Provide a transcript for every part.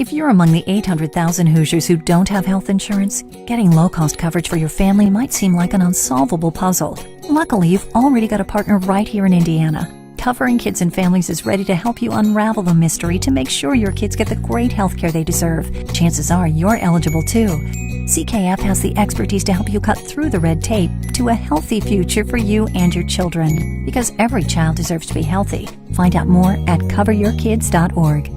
If you're among the 800,000 Hoosiers who don't have health insurance, getting low-cost coverage for your family might seem like an unsolvable puzzle. Luckily, you've already got a partner right here in Indiana. Covering Kids and Families is ready to help you unravel the mystery to make sure your kids get the great health care they deserve. Chances are you're eligible too. CKF has the expertise to help you cut through the red tape to a healthy future for you and your children. Because every child deserves to be healthy. Find out more at coveryourkids.org.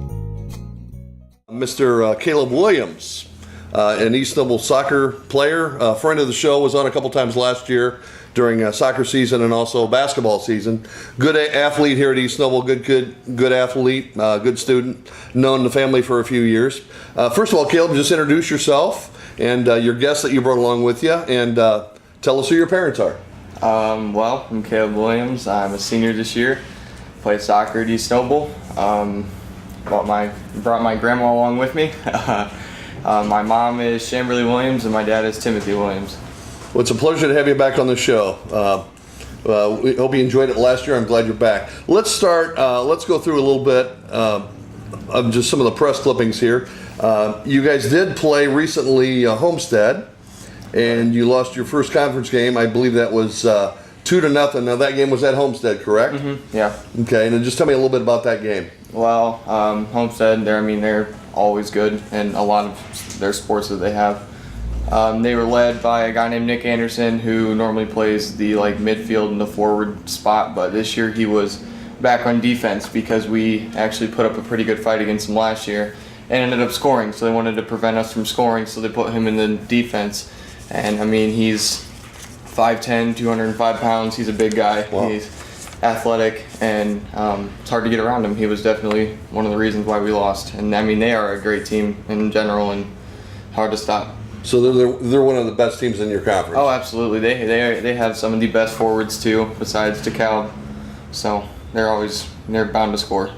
Mr. Kaleb Williams, an East Noble soccer player, a friend of the show, was on a couple times last year during soccer season and also basketball season. Good athlete here at East Noble, good kid, good athlete, good student, known the family for a few years. First of all, Kaleb, just introduce yourself and your guests that you brought along with you, and tell us who your parents are. Well, I'm Kaleb Williams. I'm a senior this year. Play soccer at East Noble. Brought my grandma along with me. My mom is Chamberlain Williams and my dad is Timothy Williams. Well, it's a pleasure to have you back on the show. We hope you enjoyed it last year. I'm glad you're back. Let's start. Let's go through a little bit of just some of the press clippings here. You guys did play recently Homestead, and you lost your first conference game. I believe that was 2-0. Now that game was at Homestead, correct? Mm-hmm. Yeah. Okay, and then just tell me a little bit about that game. Well, Homestead, they're always good in a lot of their sports that they have. They were led by a guy named Nick Anderson, who normally plays the midfield and the forward spot, but this year he was back on defense because we actually put up a pretty good fight against him last year and ended up scoring. So they wanted to prevent us from scoring, so they put him in the defense. And he's 5'10", 205 pounds. He's a big guy. Wow. He's athletic, and it's hard to get around him. He was definitely one of the reasons why we lost. And they are a great team in general and hard to stop. So they're one of the best teams in your conference. Oh, absolutely. They have some of the best forwards too, besides DeKalb. So they're bound to score.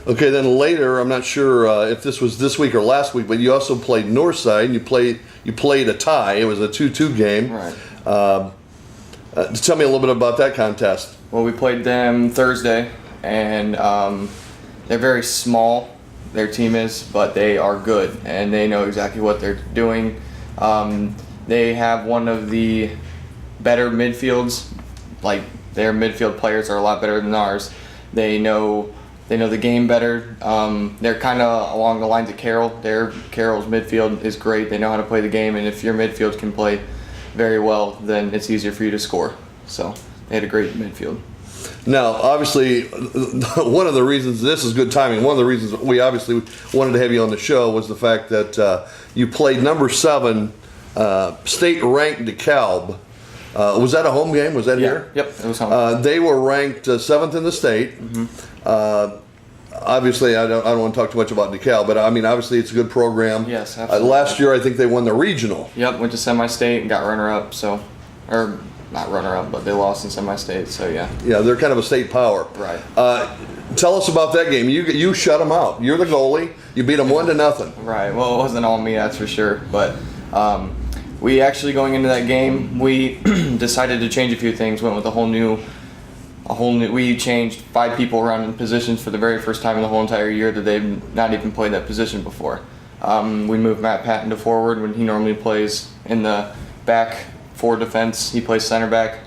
Okay, then later, I'm not sure if this was this week or last week, but you also played Northside. And you played a tie. It was a 2-2 game. Right. Tell me a little bit about that contest. Well, we played them Thursday, and they're very small. Their team is, but they are good, and they know exactly what they're doing. They have one of the better midfields. Their midfield players are a lot better than ours. They know the game better. They're kind of along the lines of Carroll. Carroll's midfield is great. They know how to play the game, and if your midfield can play very well, then it's easier for you to score. So they had a great midfield. Now, obviously, one of the reasons this is good timing, one of the reasons we obviously wanted to have you on the show was the fact that you played number 7 state-ranked DeKalb. Was that a home game? Was that here? Yep, it was home. They were ranked 7th in the state. Mm-hmm. Obviously, I don't want to talk too much about DeKalb, but obviously it's a good program. Yes, absolutely. Last year, I think they won the regional. Yep, went to semi-state and got runner-up. Or not runner-up, but they lost in semi-state. So yeah. Yeah, they're kind of a state power. Right. Tell us about that game. You shut them out. You're the goalie. You beat them 1-0. Right. Well, it wasn't all me, that's for sure. But we actually, going into that game, we decided to change a few things. Went with a whole new. We changed 5 people around in positions for the very first time in the whole entire year that they've not even played that position before. We moved Matt Patton to forward when he normally plays in the back for defense. He plays center back.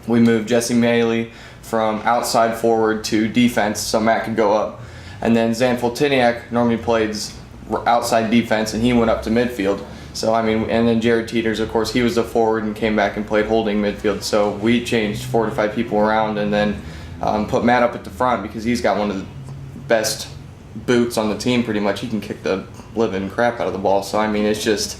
We moved Jesse Maley from outside forward to defense so Matt could go up. And then Zan Foltiniak normally plays outside defense, and he went up to midfield. So, and then Jared Teeters, of course, he was a forward and came back and played holding midfield. So we changed 4 to 5 people around and then put Matt up at the front because he's got one of the best boots on the team pretty much. He can kick the living crap out of the ball. So, it's just...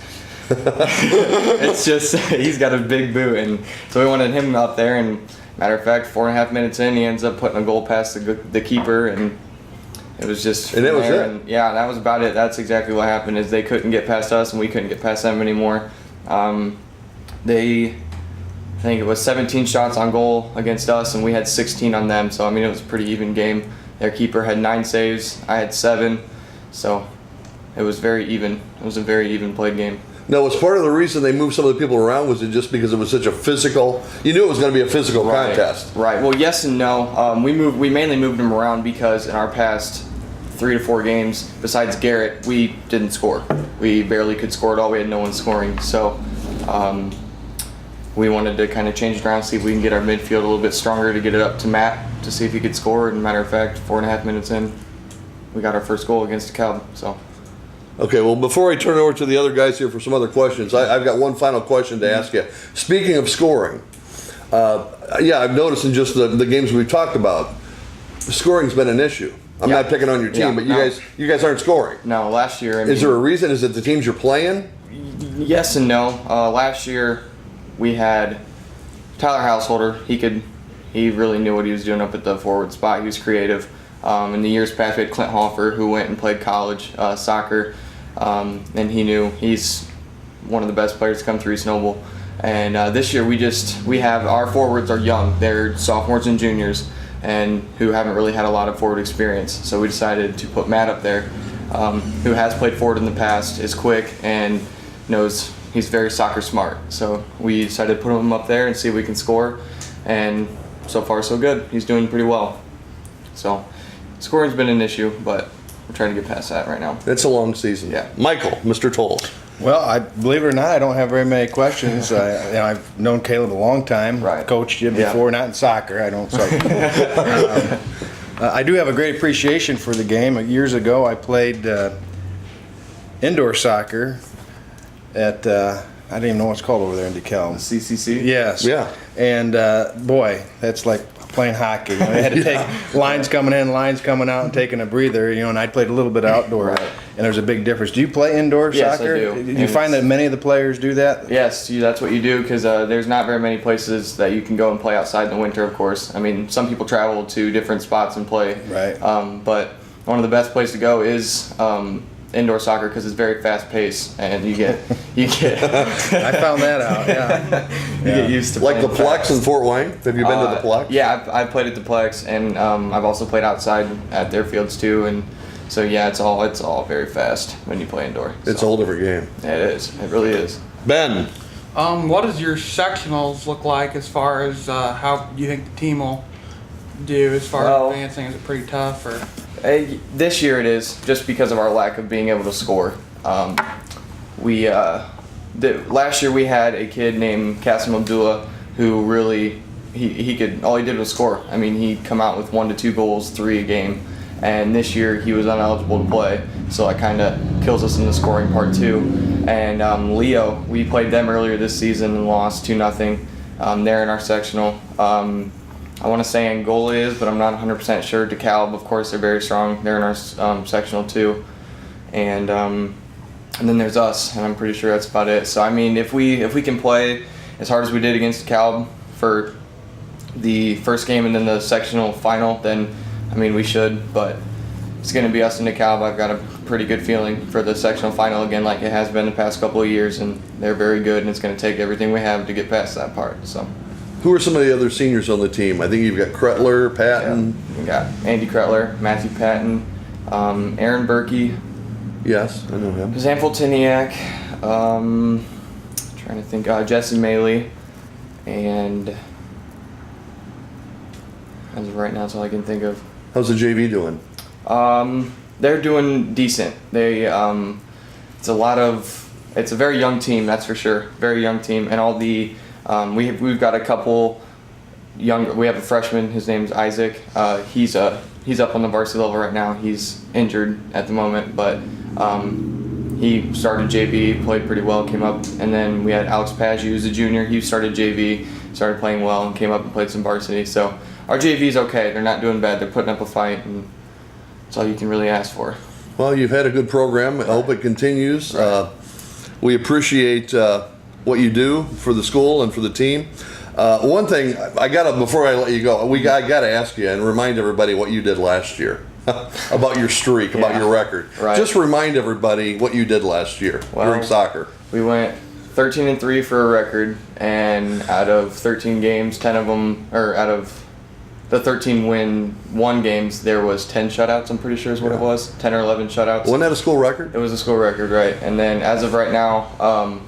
he's got a big boot, and so we wanted him up there, and matter of fact, 4.5 minutes in, he ends up putting a goal past the keeper, and it was just and it was it. And yeah, that was about it. That's exactly what happened, is they couldn't get past us and we couldn't get past them anymore. I think it was 17 shots on goal against us and we had 16 on them, so it was a pretty even game. Their keeper had 9 saves, I had 7, so it was very even. It was a very even played game. Now, was part of the reason they moved some of the people around, was it just because it was such a physical, you knew it was going to be a physical contest? Right. Well, yes and no. We mainly moved them around because in our past 3 to 4 games, besides Garrett, we didn't score. We barely could score at all. We had no one scoring. So we wanted to kind of change it around, see if we can get our midfield a little bit stronger to get it up to Matt to see if he could score. And matter of fact, 4.5 minutes in, we got our first goal against DeKalb. So. Okay, well, before I turn it over to the other guys here for some other questions, I've got one final question to ask you. Speaking of scoring, I've noticed in just the games we've talked about, scoring's been an issue. I'm not picking on your team, but you guys aren't scoring. No, last year. Is there a reason? Is it the teams you're playing? Yes and no. Last year we had Tyler Householder. He really knew what he was doing up at the forward spot. He was creative. In the years past, we had Clint Hoffer, who went and played college soccer, and he knew he's one of the best players to come through East Noble. And this year we have our forwards are young. They're sophomores and juniors, and who haven't really had a lot of forward experience. So we decided to put Matt up there, who has played forward in the past, is quick, and knows he's very soccer smart. So we decided to put him up there and see if we can score. And so far so good. He's doing pretty well. So scoring's been an issue, but we're trying to get past that right now. It's a long season. Yeah. Michael, Mr. Toles. Well, believe it or not, I don't have very many questions. I've known Kaleb a long time. Right. Coached him before, not in soccer. I don't. I do have a great appreciation for the game. Years ago, I played indoor soccer at I don't even know what it's called over there in DeKalb. CCC? Yes. Yeah. And boy, that's like playing hockey. You know, they had to take lines coming in, lines coming out, and taking a breather. You know, and I played a little bit outdoor, and there's a big difference. Do you play indoor soccer? Yes, I do. Do you find that many of the players do that? Yes, that's what you do, because there's not very many places that you can go and play outside in the winter, of course. I mean, some people travel to different spots and play. Right. But one of the best places to go is indoor soccer, because it's very fast paced, and you get I found that out. Yeah. you get used to Like the playing Plex fast. in Fort Wayne? Have you been to the Plex? Yeah, I've played at the Plex, and I've also played outside at their fields too, and so yeah, it's all very fast when you play indoor. It's a whole different game. Yeah, it is. It really is. Ben. What does your sectionals look like as far as how you think the team will do as far as advancing? Is it pretty tough or? This year it is, just because of our lack of being able to score. Last year we had a kid named Kasim Abdullah who really he could, all he did was score. I mean, he'd come out with 1 to 2 goals, 3 a game. And this year he was ineligible to play, so that kind of kills us in the scoring part too. And Leo, we played them earlier this season and lost 2-0. They're in our sectional. I want to say Angola is, but I'm not 100% sure. DeKalb, of course, they're very strong. They're in our sectional too. And then there's us, and I'm pretty sure that's about it. So I mean, if we can play as hard as we did against DeKalb for the first game and then the sectional final, then I mean we should. But it's going to be us and DeKalb. I've got a pretty good feeling for the sectional final again, like it has been the past couple of years, and they're very good, and it's going to take everything we have to get past that part. So. Who are some of the other seniors on the team? I think you've got Kretler, Patton. Yeah. We got Andy Kretler, Matthew Patton, Aaron Berkey. Yes, I know him. Zanfel Tiniak, trying to think, Jesse Maley, and as of right now, that's all I can think of. How's the JV doing? They're doing decent. They, it's a very young team, that's for sure. Very young team, and all the, we've got a couple young. We have a freshman. His name's Isaac. He's up on the varsity level right now. He's injured at the moment, but he started JV, played pretty well, came up, and then we had Alex Paggi, who's a junior. He started JV, started playing well, and came up and played some varsity. So our JV's okay. They're not doing bad. They're putting up a fight, and that's all you can really ask for. Well, you've had a good program. I hope it continues. Right. We appreciate what you do for the school and for the team. One thing before I let you go, I gotta ask you and remind everybody what you did last year about your streak, about your record. Right. Just remind everybody what you did last year during soccer. We went 13-3 for a record, and out of 13 games, 10 of them, or out of the 13 won games, there was 10 shutouts. I'm pretty sure is what it was, 10 or 11 shutouts. Wasn't that a school record? It was a school record, right? And then as of right now,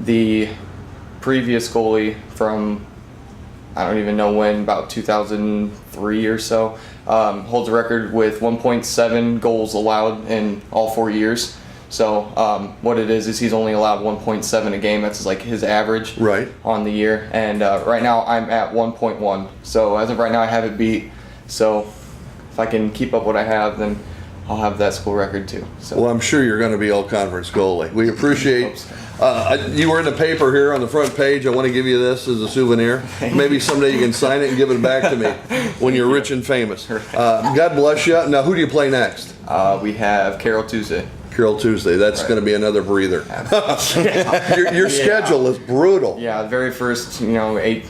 the previous goalie from I don't even know when, about 2003 or so. Holds a record with 1.7 goals allowed in all 4 years. So what it is he's only allowed 1.7 a game. That's like his average on the year. And right now I'm at 1.1. So as of right now I have it beat. So if I can keep up what I have, then I'll have that school record too. So. Well, I'm sure you're going to be all-conference goalie. We appreciate. You were in the paper here on the front page. I want to give you this as a souvenir. Maybe someday you can sign it and give it back to me when you're rich and famous. God bless you. Now, who do you play next? We have Carroll Tuesday. Carroll Tuesday. That's going to be another breather. Your schedule is brutal. Yeah, the very first 7, 8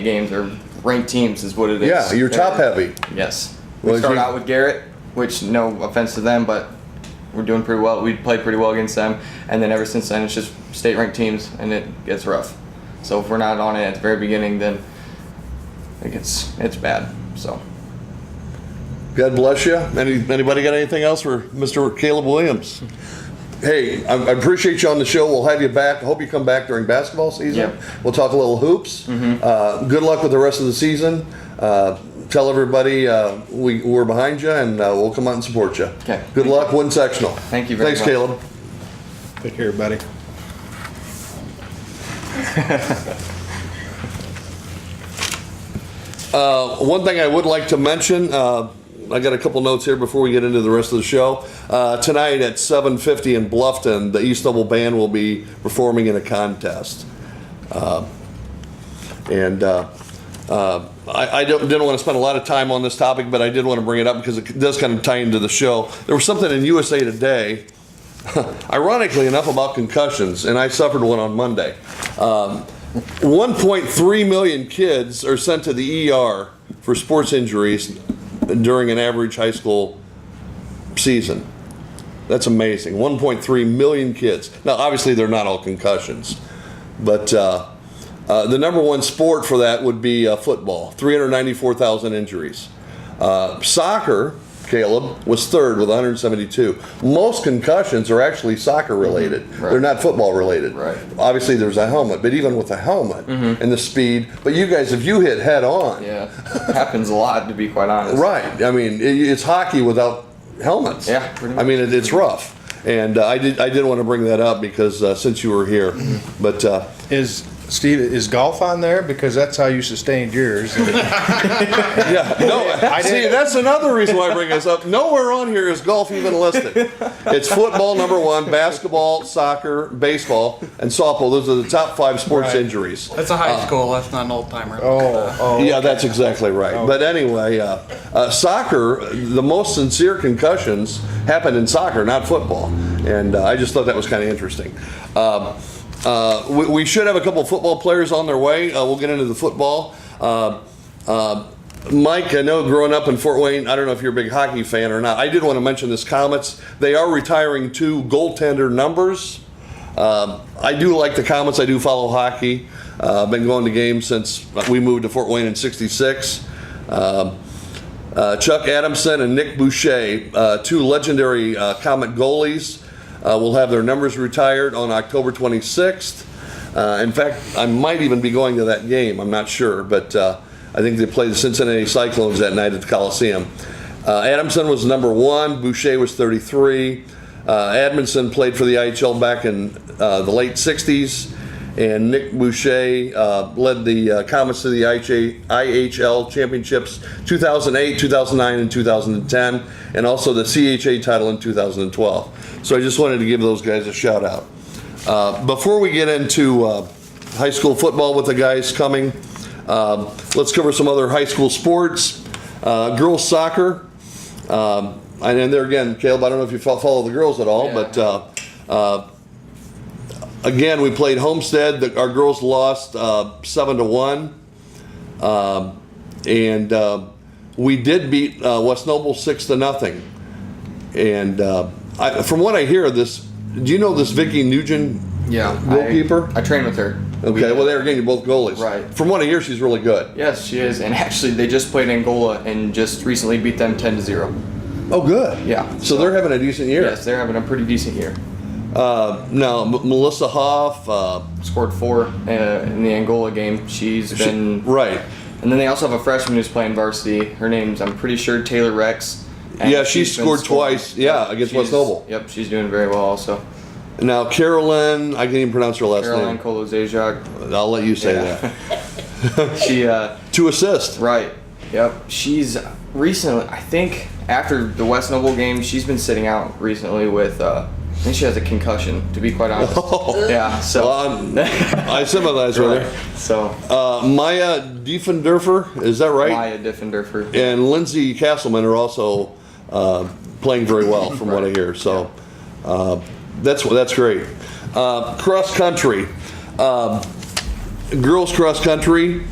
games are ranked teams is what it is. Yeah, you're top heavy. Yes. We start out with Garrett, which no offense to them, but we're doing pretty well. We played pretty well against them, and then ever since then it's just state ranked teams, and it gets rough. So if we're not on it at the very beginning, then it's bad. So. God bless you. Anybody got anything else for Mr. Kaleb Williams? Hey, I appreciate you on the show. We'll have you back. I hope you come back during basketball season. Yep. We'll talk a little hoops. Good luck with the rest of the season. Tell everybody we're behind you, and we'll come out and support you. Okay. Good luck. Win sectional. Thank you very much. Thanks, Kaleb. Take care, buddy. One thing I would like to mention, I got a couple notes here before we get into the rest of the show. Tonight at 7:50 in Bluffton, the East Noble Band will be performing in a contest. I didn't want to spend a lot of time on this topic, but I did want to bring it up because it does kind of tie into the show. There was something in USA Today, ironically enough, about concussions, and I suffered one on Monday. 1.3 million kids are sent to the ER for sports injuries during an average high school season. That's amazing. 1.3 million kids. Now, obviously, they're not all concussions, but the number one sport for that would be football. 394,000 injuries. Soccer, Kaleb, was third with 172. Most concussions are actually soccer related. Right. They're not football related. Right. Obviously, there's a helmet, but even with a helmet and the speed, but you guys, if you hit head on. Yeah, it happens a lot, to be quite honest. Right. I mean, it's hockey without helmets. Yeah, pretty much. I mean, it's rough. And I did want to bring that up because since you were here. But Steve, is golf on there? Because that's how you sustained yours. yeah, no. See, that's another reason why I bring this up. Nowhere on here is golf even listed. It's football, number one, basketball, soccer, baseball, and softball. Those are the top 5 sports injuries. That's a high school. That's not an old timer. Yeah, that's exactly right. But anyway, soccer, the most sincere concussions happen in soccer, not football. And I just thought that was kind of interesting. We should have a couple of football players on their way. We'll get into the football. Mike, I know growing up in Fort Wayne, I don't know if you're a big hockey fan or not. I did want to mention this Comets. They are retiring 2 goaltender numbers. I do like the Comets. I do follow hockey. I've been going to games since we moved to Fort Wayne in '66. Chuck Adamson and Nick Boucher, 2 legendary Comet goalies, will have their numbers retired on October 26th. In fact, I might even be going to that game. I'm not sure, but I think they play the Cincinnati Cyclones that night at the Coliseum. Adamson was number 1. Boucher was 33. Adamson played for the IHL back in the late 60s. And Nick Boucher led the Comets to the IHL championships 2008, 2009, and 2010, and also the CHA title in 2012. So I just wanted to give those guys a shout out. Before we get into high school football with the guys coming, let's cover some other high school sports. Girls soccer, and there again, Kaleb, I don't know if you follow the girls at all, but again, we played Homestead. Our girls lost 7-1, and we did beat West Noble 6-0. And from what I hear, do you know this Vicky Nugent goalkeeper? I train with her. Okay, well, there again, you're both goalies. Right. From what I hear, she's really good. Yes, she is. And actually, they just played Angola and just recently beat them 10-0. Oh, good. Yeah. So they're having a decent year. Yes, they're having a pretty decent year. No, Melissa Hoff. Scored 4 in the Angola game. She's been right. And then they also have a freshman who's playing varsity. Her name's, I'm pretty sure, Taylor Rex. And Yeah, she scored twice. Yeah, against West Noble. Yep, she's doing very well also. Now, Carolyn, I can't even pronounce her last Caroline name. Kolozejak. I'll let you say Yeah. She, 2 assists. right. Yep. She's recently, I think, after the West Noble game, she's been sitting out recently with, I think she has a concussion, to be quite honest. Yeah, so. Well, I sympathize with her. So, Maya Diefendorfer, is that right? Maya Diffenderfer. And Lindsay Castleman are also playing very well, from what I hear. So that's great. Cross country, girls cross country,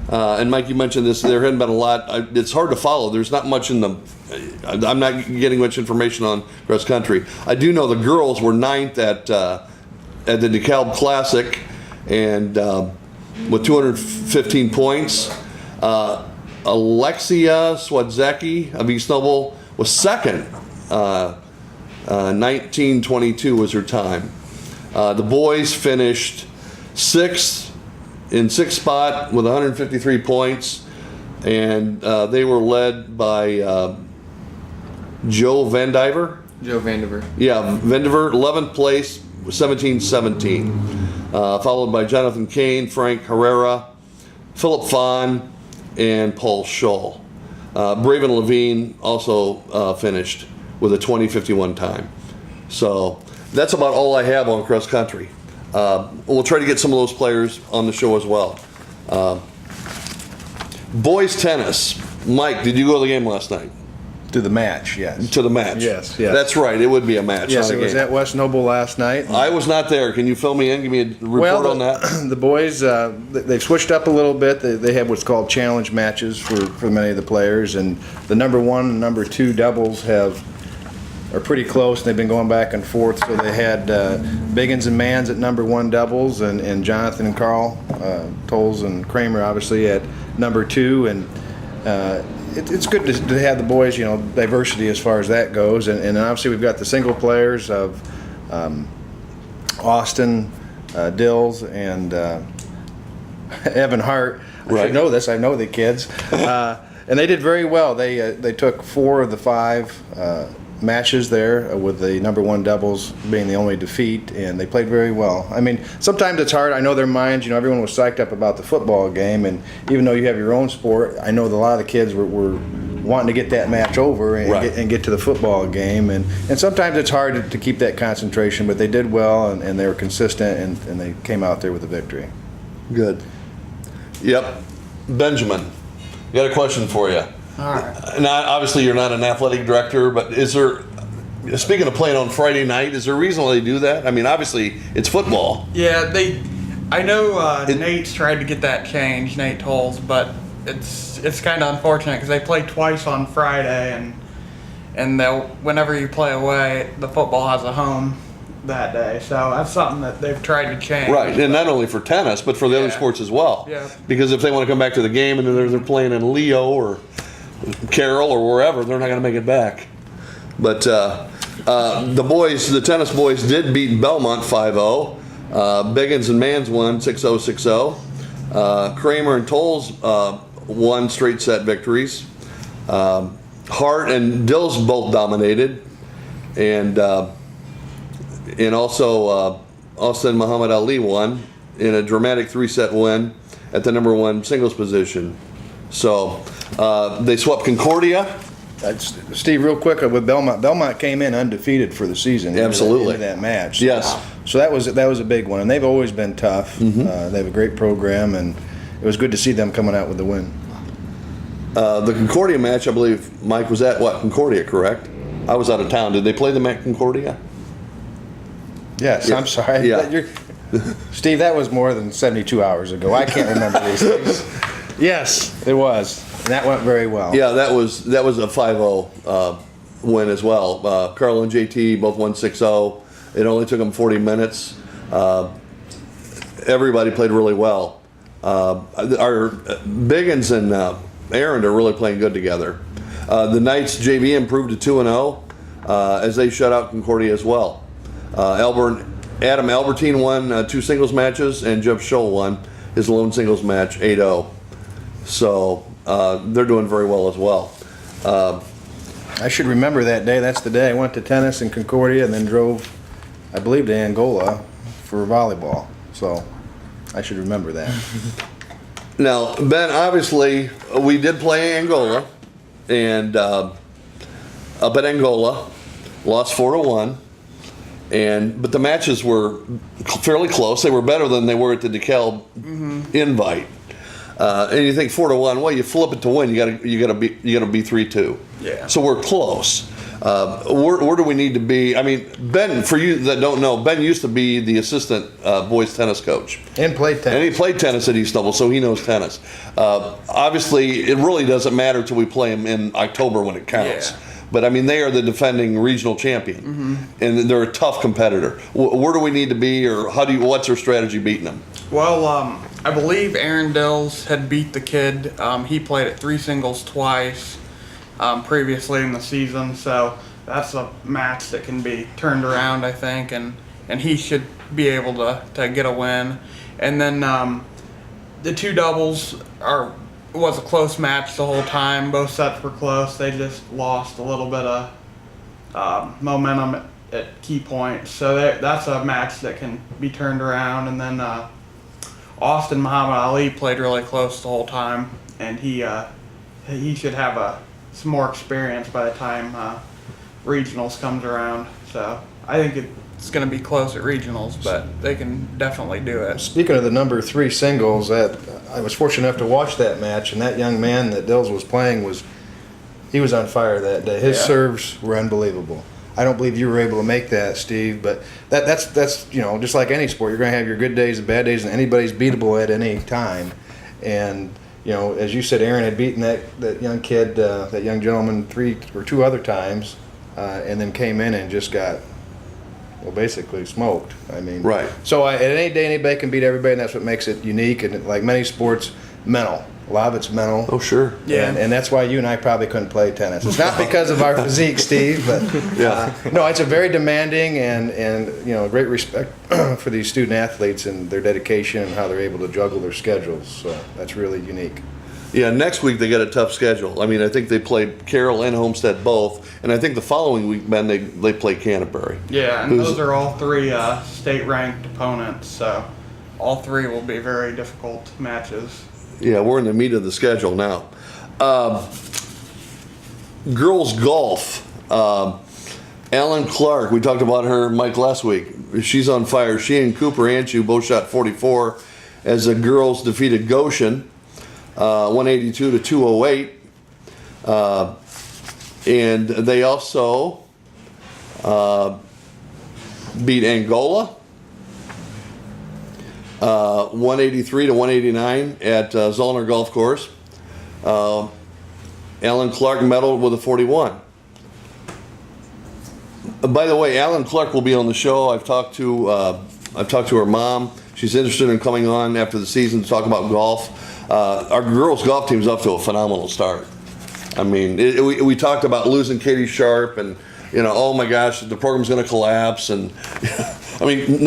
and Mike, you mentioned this. There hadn't been a lot. It's hard to follow. There's not much in the. I'm not getting much information on cross country. I do know the girls were 9th at the DeKalb Classic, and with 215 points. Alexia Swadzeki of East Noble was 2nd. 19:22 was her time. The boys finished 6th in 6th spot with 153 points, and they were led by Joe Vandiver. Joe Vandiver. Yeah, Vandiver, 11th place, 17-17. Followed by Jonathan Kane, Frank Herrera, Philip Fahn, and Paul Scholl. Braven Levine also finished with a 20:51 time. So that's about all I have on cross country. We'll try to get some of those players on the show as well. Boys tennis. Mike, did you go to the game last night? To the match, yes. To the match? Yes. That's right. It would be a match. Yes, not a it was game. at West Noble last night. I was not there. Can you fill me in? Give me a report on that. The boys, they've switched up a little bit. They have what's called challenge matches for many of the players, and the number 1 and number 2 doubles are pretty close. They've been going back and forth. So they had Biggins and Mans at number 1 doubles, and Jonathan and Carl, Toles and Kramer obviously at number 2, and it's good to have the boys, diversity as far as that goes, and obviously we've got the single players of Austin, Dills, and Evan Hart. I should know this. I know the kids, and they did very well. They took 4 of the 5 matches there, with the number 1 doubles being the only defeat, and they played very well. I mean, sometimes it's hard. I know their minds, everyone was psyched up about the football game, and even though you have your own sport, I know that a lot of the kids were wanting to get that match over and get to the football game, and sometimes it's hard to keep that concentration, but they did well, and they were consistent, and they came out there with a victory. Good. Yep. Benjamin, got a question for you. All right. Now, obviously, you're not an athletic director, but is there, speaking of playing on Friday night, is there a reason why they do that? I mean, obviously, it's football. Yeah, I know Nate's tried to get that changed, Nate Toles, but it's kind of unfortunate because they play twice on Friday, and whenever you play away, the football has a home that day. So that's something that they've tried to change. Right, and not only for tennis, but for the other sports as well. Yeah. Because if they want to come back to the game and then they're playing in Leo or Carroll or wherever, they're not going to make it back. But the tennis boys did beat Belmont 5-0. Biggins and Mans won 6-0, 6-0. Kramer and Toles won straight set victories. Hart and Dills both dominated. And also Austin Muhammad Ali won in a dramatic 3-set win at the number 1 singles position. So they swept Concordia. Steve, real quick with Belmont. Belmont came in undefeated for the season. Absolutely. Into that match. Yes. So that was a big one, and they've always been tough. Mm-hmm. They have a great program, and it was good to see them coming out with the win. The Concordia match, I believe Mike was at Concordia, correct? I was out of town. Did they play them at Concordia? Yes. Yeah. I'm sorry. Yeah. Steve, that was more than 72 hours ago. I can't remember these things. Yes, it was. And that went very well. Yeah, that was a 5-0 win as well. Carl and JT both won 6-0. It only took them 40 minutes. Everybody played really well. Our Biggins and Aaron are really playing good together. The Knights JV improved to 2-0 as they shut out Concordia as well. Adam Albertine won 2 singles matches, and Jeff Scholl won his lone singles match 8-0. So they're doing very well as well. I should remember that day. That's the day I went to tennis in Concordia and then drove, I believe, to Angola for volleyball. So I should remember that. Now, Ben, obviously, we did play Angola, and up at Angola, lost 4-1. But the matches were fairly close. They were better than they were at the DeKalb invite. And you think 4-1, well, you flip it to win. You gotta be 3-2. Yeah. So we're close. Where do we need to be? I mean, Ben, for you that don't know, Ben used to be the assistant boys tennis coach. And played tennis. And he played tennis at East Noble, so he knows tennis. Obviously, it really doesn't matter till we play them in October when it counts. Yeah. But I mean, they are the defending regional champion, and they're a tough competitor. Where do we need to be, or what's our strategy beating them? Well, I believe Aaron Dills had beat the kid. He played at 3 singles twice previously in the season, so that's a match that can be turned around, I think, and he should be able to get a win. And then the 2 doubles was a close match the whole time. Both sets were close. They just lost a little bit of momentum at key points. So that's a match that can be turned around. And then Austin Muhammad Ali played really close the whole time, and he should have some more experience by the time regionals comes around. So I think it's going to be close at regionals, but they can definitely do it. Speaking of the number 3 singles, I was fortunate enough to watch that match, and that young man that Dills was playing was on fire that day. His serves were unbelievable. I don't believe you were able to make that, Steve, but that's just like any sport. You're going to have your good days and bad days, and anybody's beatable at any time. And as you said, Aaron had beaten that young kid, that young gentleman 3 or 2 other times, and then came in and just got basically smoked. I mean, right. So at any day, anybody can beat everybody, and that's what makes it unique. And like many sports, mental. A lot of it's mental. Oh, sure. Yeah. And that's why you and I probably couldn't play tennis. It's not because of our physique, Steve, but no, it's a very demanding and great respect for these student athletes and their dedication and how they're able to juggle their schedules. So that's really unique. Yeah, next week they got a tough schedule. I mean, I think they played Carroll and Homestead both, and I think the following week, Ben, they play Canterbury. Yeah, and those are all 3 state-ranked opponents, so all 3 will be very difficult matches. Yeah, we're in the meat of the schedule now. Girls golf. Alan Clark, we talked about her, Mike, last week. She's on fire. She and Cooper Anshu both shot 44 as the girls defeated Goshen 182 to 208. And they also beat Angola 183 to 189 at Zollner Golf Course. Alan Clark medaled with a 41. By the way, Alan Clark will be on the show. I've talked to her mom. She's interested in coming on after the season to talk about golf. Our girls golf team's up to a phenomenal start. I mean, we talked about losing Katie Sharp and, oh my gosh, the program's going to collapse. And I mean,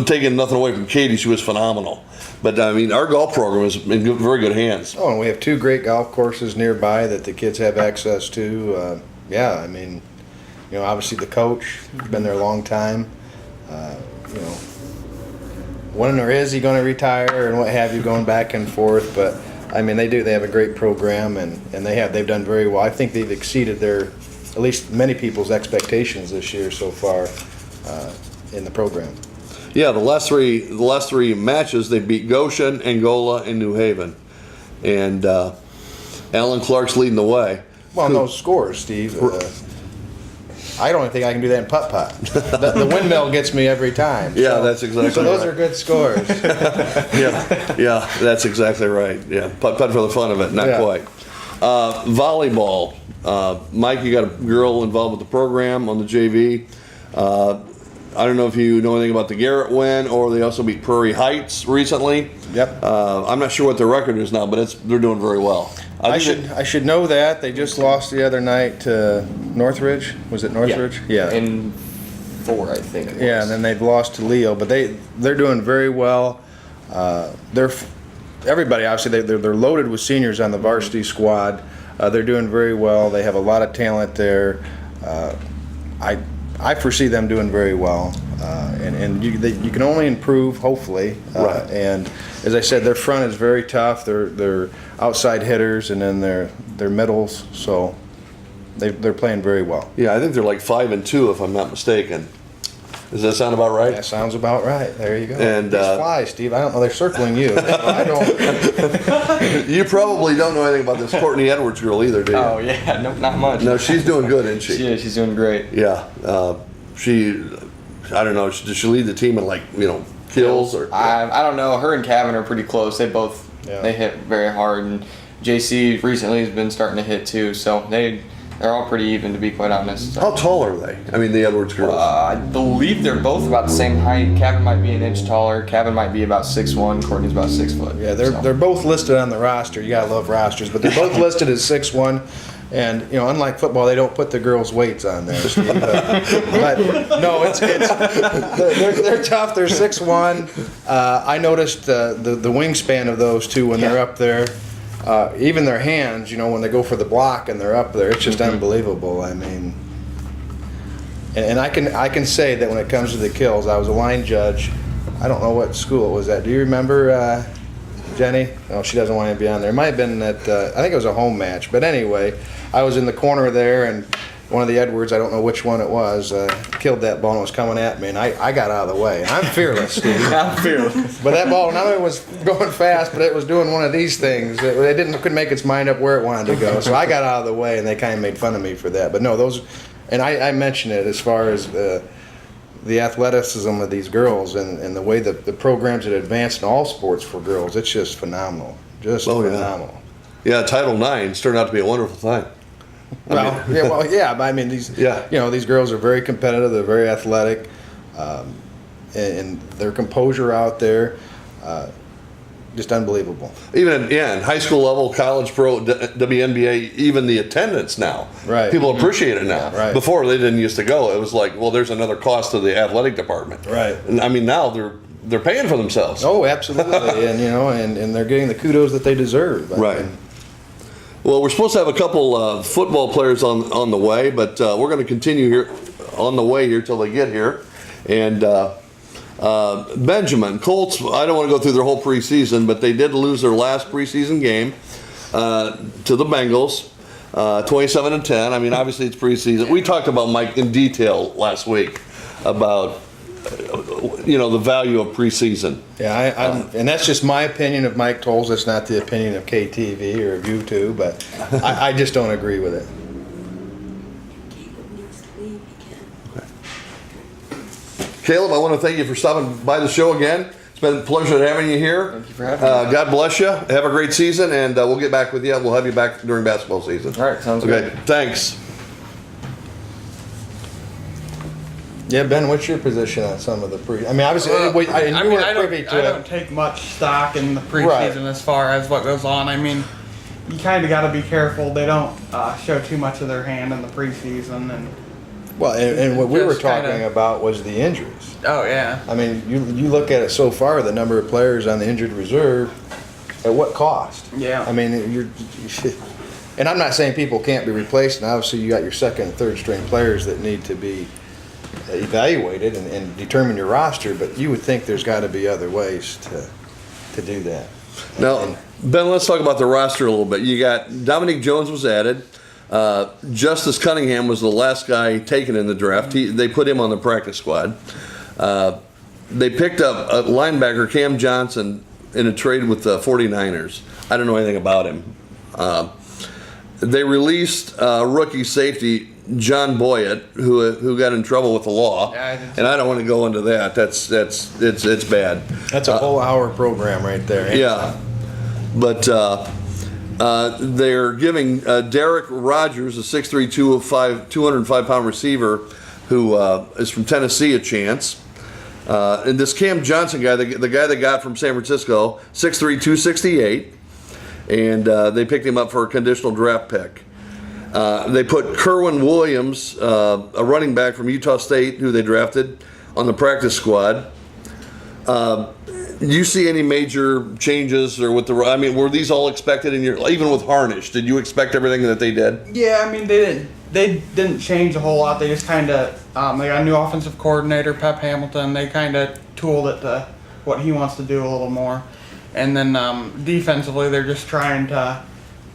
taking nothing away from Katie, she was phenomenal. But I mean, our golf program is in very good hands. Oh, and we have 2 great golf courses nearby that the kids have access to. I mean, obviously the coach has been there a long time. When or is he going to retire and what have you, going back and forth. But I mean, they have a great program, and they've done very well. I think they've exceeded at least many people's expectations this year so far in the program. Yeah, the last three matches they beat Goshen, Angola, and New Haven, and Alan Clark's leading the way. Well, those scores, Steve. I don't think I can do that in putt-putt. The windmill gets me every time. Yeah, that's exactly so right. Those are good scores. yeah, that's exactly right. Yeah, putt-putt for the fun of it, not quite. Volleyball. Mike, you got a girl involved with the program on the JV. I don't know if you know anything about the Garrett win, or they also beat Prairie Heights recently. Yep. I'm not sure what their record is now, but they're doing very well. I should know that. They just lost the other night to Northridge. Was it Northridge? Yeah. In 4, I think. Yeah, and then they've lost to Leo, but they're doing very well. Everybody obviously they're loaded with seniors on the varsity squad. They're doing very well. They have a lot of talent there. I foresee them doing very well, and you can only improve, hopefully. Right. And as I said, their front is very tough. They're outside hitters, and then they're middles. So they're playing very well. Yeah, I think they're like 5-2 if I'm not mistaken. Does that sound about right? That sounds about right. There you go. And these flies, Steve. I don't know. They're circling you. I don't. You probably don't know anything about this Courtney Edwards girl either, do you? Oh yeah, no, not much. No, she's doing good, isn't she? Yeah, she's doing great. Yeah. I don't know. Does she lead the team in kills or? I don't know. Her and Kevin are pretty close. They both they hit very hard, and JC recently has been starting to hit too. So they're all pretty even, to be quite honest. So. How tall are they? I mean, the Edwards girls. I believe they're both about the same height. Kevin might be an inch taller. Kevin might be about 6'1". Courtney's about 6 foot. Yeah, they're both listed on the roster. You gotta love rosters, but they're both listed as 6'1". And unlike football, they don't put the girls' weights on there. Steve. But no, they're tough. They're 6'1". I noticed the wingspan of those two when they're up there. Even their hands, when they go for the block and they're up there, it's just unbelievable. I mean, and I can say that when it comes to the kills, I was a line judge. I don't know what school it was at. Do you remember, Jenny? No, she doesn't want to be on there. It might have been at, I think it was a home match. But anyway, I was in the corner there, and one of the Edwards, I don't know which one it was, killed that ball and was coming at me, and I got out of the way. And I'm fearless, Steve. I'm fearless. But that ball, not only was going fast, but it was doing one of these things. It couldn't make its mind up where it wanted to go. So I got out of the way, and they kind of made fun of me for that. But no, those, and I mentioned it as far as the athleticism of these girls and the way the programs that advanced in all sports for girls, it's just phenomenal. Just phenomenal. Yeah, Title IX turned out to be a wonderful thing. But I mean, these girls are very competitive. They're very athletic, and their composure out there, just unbelievable. Even in high school level, college, pro, WNBA, even the attendance now. Right. People appreciate it now. Right. Before they didn't used to go. It was like, well, there's another cost to the athletic department. Right. And I mean, now they're paying for themselves. Oh, absolutely, and and they're getting the kudos that they deserve. Right. Well, we're supposed to have a couple football players on the way, but we're going to continue here on the way here till they get here. And Benjamin, Colts, I don't want to go through their whole preseason, but they did lose their last preseason game to the Bengals, 27-10. I mean, obviously it's preseason. We talked about Mike in detail last week about the value of preseason. Yeah, and that's just my opinion of Mike Toles. It's not the opinion of KTV or of you two, but I just don't agree with it. Kaleb, I want to thank you for stopping by the show again. It's been a pleasure having you here. Thank you for having me. God bless you. Have a great season, and we'll get back with you. We'll have you back during basketball season. All right, sounds good. good. Thanks. Yeah, Ben, what's your position on some of the I mean, obviously, I don't take much stock in the preseason as far as what goes on. I mean, you kind of got to be careful. They don't show too much of their hand in the preseason, and what we were talking about was the injuries. Oh yeah. I mean, you look at it so far, the number of players on the injured reserve, at what cost? Yeah. I mean, and I'm not saying people can't be replaced. And obviously, you got your second and third string players that need to be evaluated and determine your roster, but you would think there's got to be other ways to do that. Now, Ben, let's talk about the roster a little bit. You got Dominique Jones was added. Justice Cunningham was the last guy taken in the draft. They put him on the practice squad. They picked up a linebacker, Cam Johnson, in a trade with the 49ers. I don't know anything about him. They released rookie safety John Boyett, who got in trouble with the law, and I don't want to go into that. It's bad. That's a whole hour program right there. Yeah, but they're giving Derek Rogers, a 6'3", 205-pound receiver, who is from Tennessee, a chance. And this Cam Johnson guy, the guy they got from San Francisco, 6'3", 268, and they picked him up for a conditional draft pick. They put Kerwin Williams, a running back from Utah State, who they drafted, on the practice squad. Do you see any major changes or with were these all expected even with Harnish? Did you expect everything that they did? Yeah, I mean, they didn't change a whole lot. They just kind of, they got a new offensive coordinator, Pep Hamilton. They kind of tooled it to what he wants to do a little more. And then defensively, they're just trying to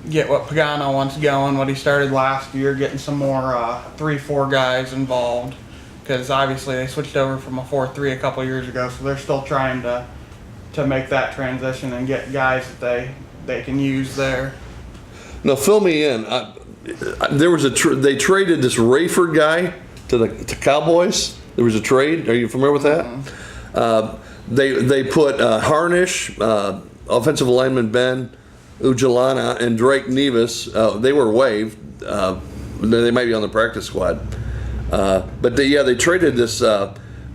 get what Pagano wants going, what he started last year, getting some more 3-4 guys involved. Because obviously they switched over from a 4-3 a couple years ago, so they're still trying to make that transition and get guys that they can use there. Now, fill me in. There was they traded this Rayford guy to Cowboys. There was a trade. Are you familiar with that? Mm-hmm. They put Harnish, offensive lineman Ben Ujulana, and Drake Nevis. They were waived. They might be on the practice squad. But they traded this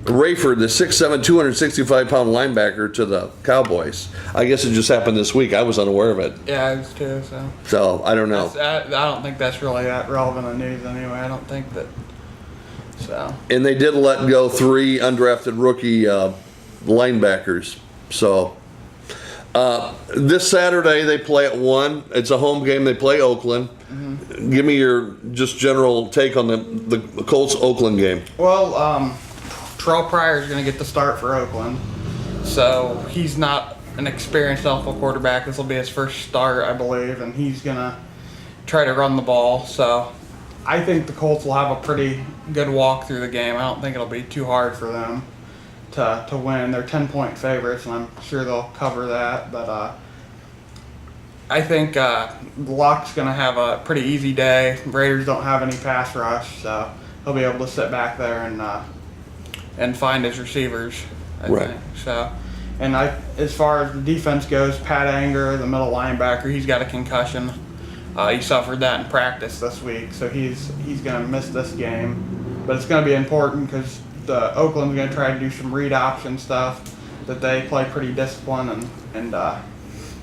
Rayford, the 6'7", 265-pound linebacker, to the Cowboys. I guess it just happened this week. I was unaware of it. Yeah, I was too. So I don't know. I don't think that's really that relevant in news anyway. I don't think that. So. And they did let go 3 undrafted rookie linebackers. So this Saturday they play at 1. It's a home game. They play Oakland. Mm-hmm. Give me your just general take on the Colts Oakland game. Well, Terrell Pryor is going to get the start for Oakland, so he's not an experienced NFL quarterback. This will be his first start, I believe, and he's going to try to run the ball. So I think the Colts will have a pretty good walk through the game. I don't think it'll be too hard for them to win. They're 10-point favorites, and I'm sure they'll cover that. But I think Luck's going to have a pretty easy day. Raiders don't have any pass rush, so he'll be able to sit back there and find his receivers, I think. So, and as far as the defense goes, Pat Anger, the middle linebacker, he's got a concussion. He suffered that in practice this week, so he's going to miss this game. But it's going to be important because the Oakland's going to try to do some read option stuff that they play pretty disciplined and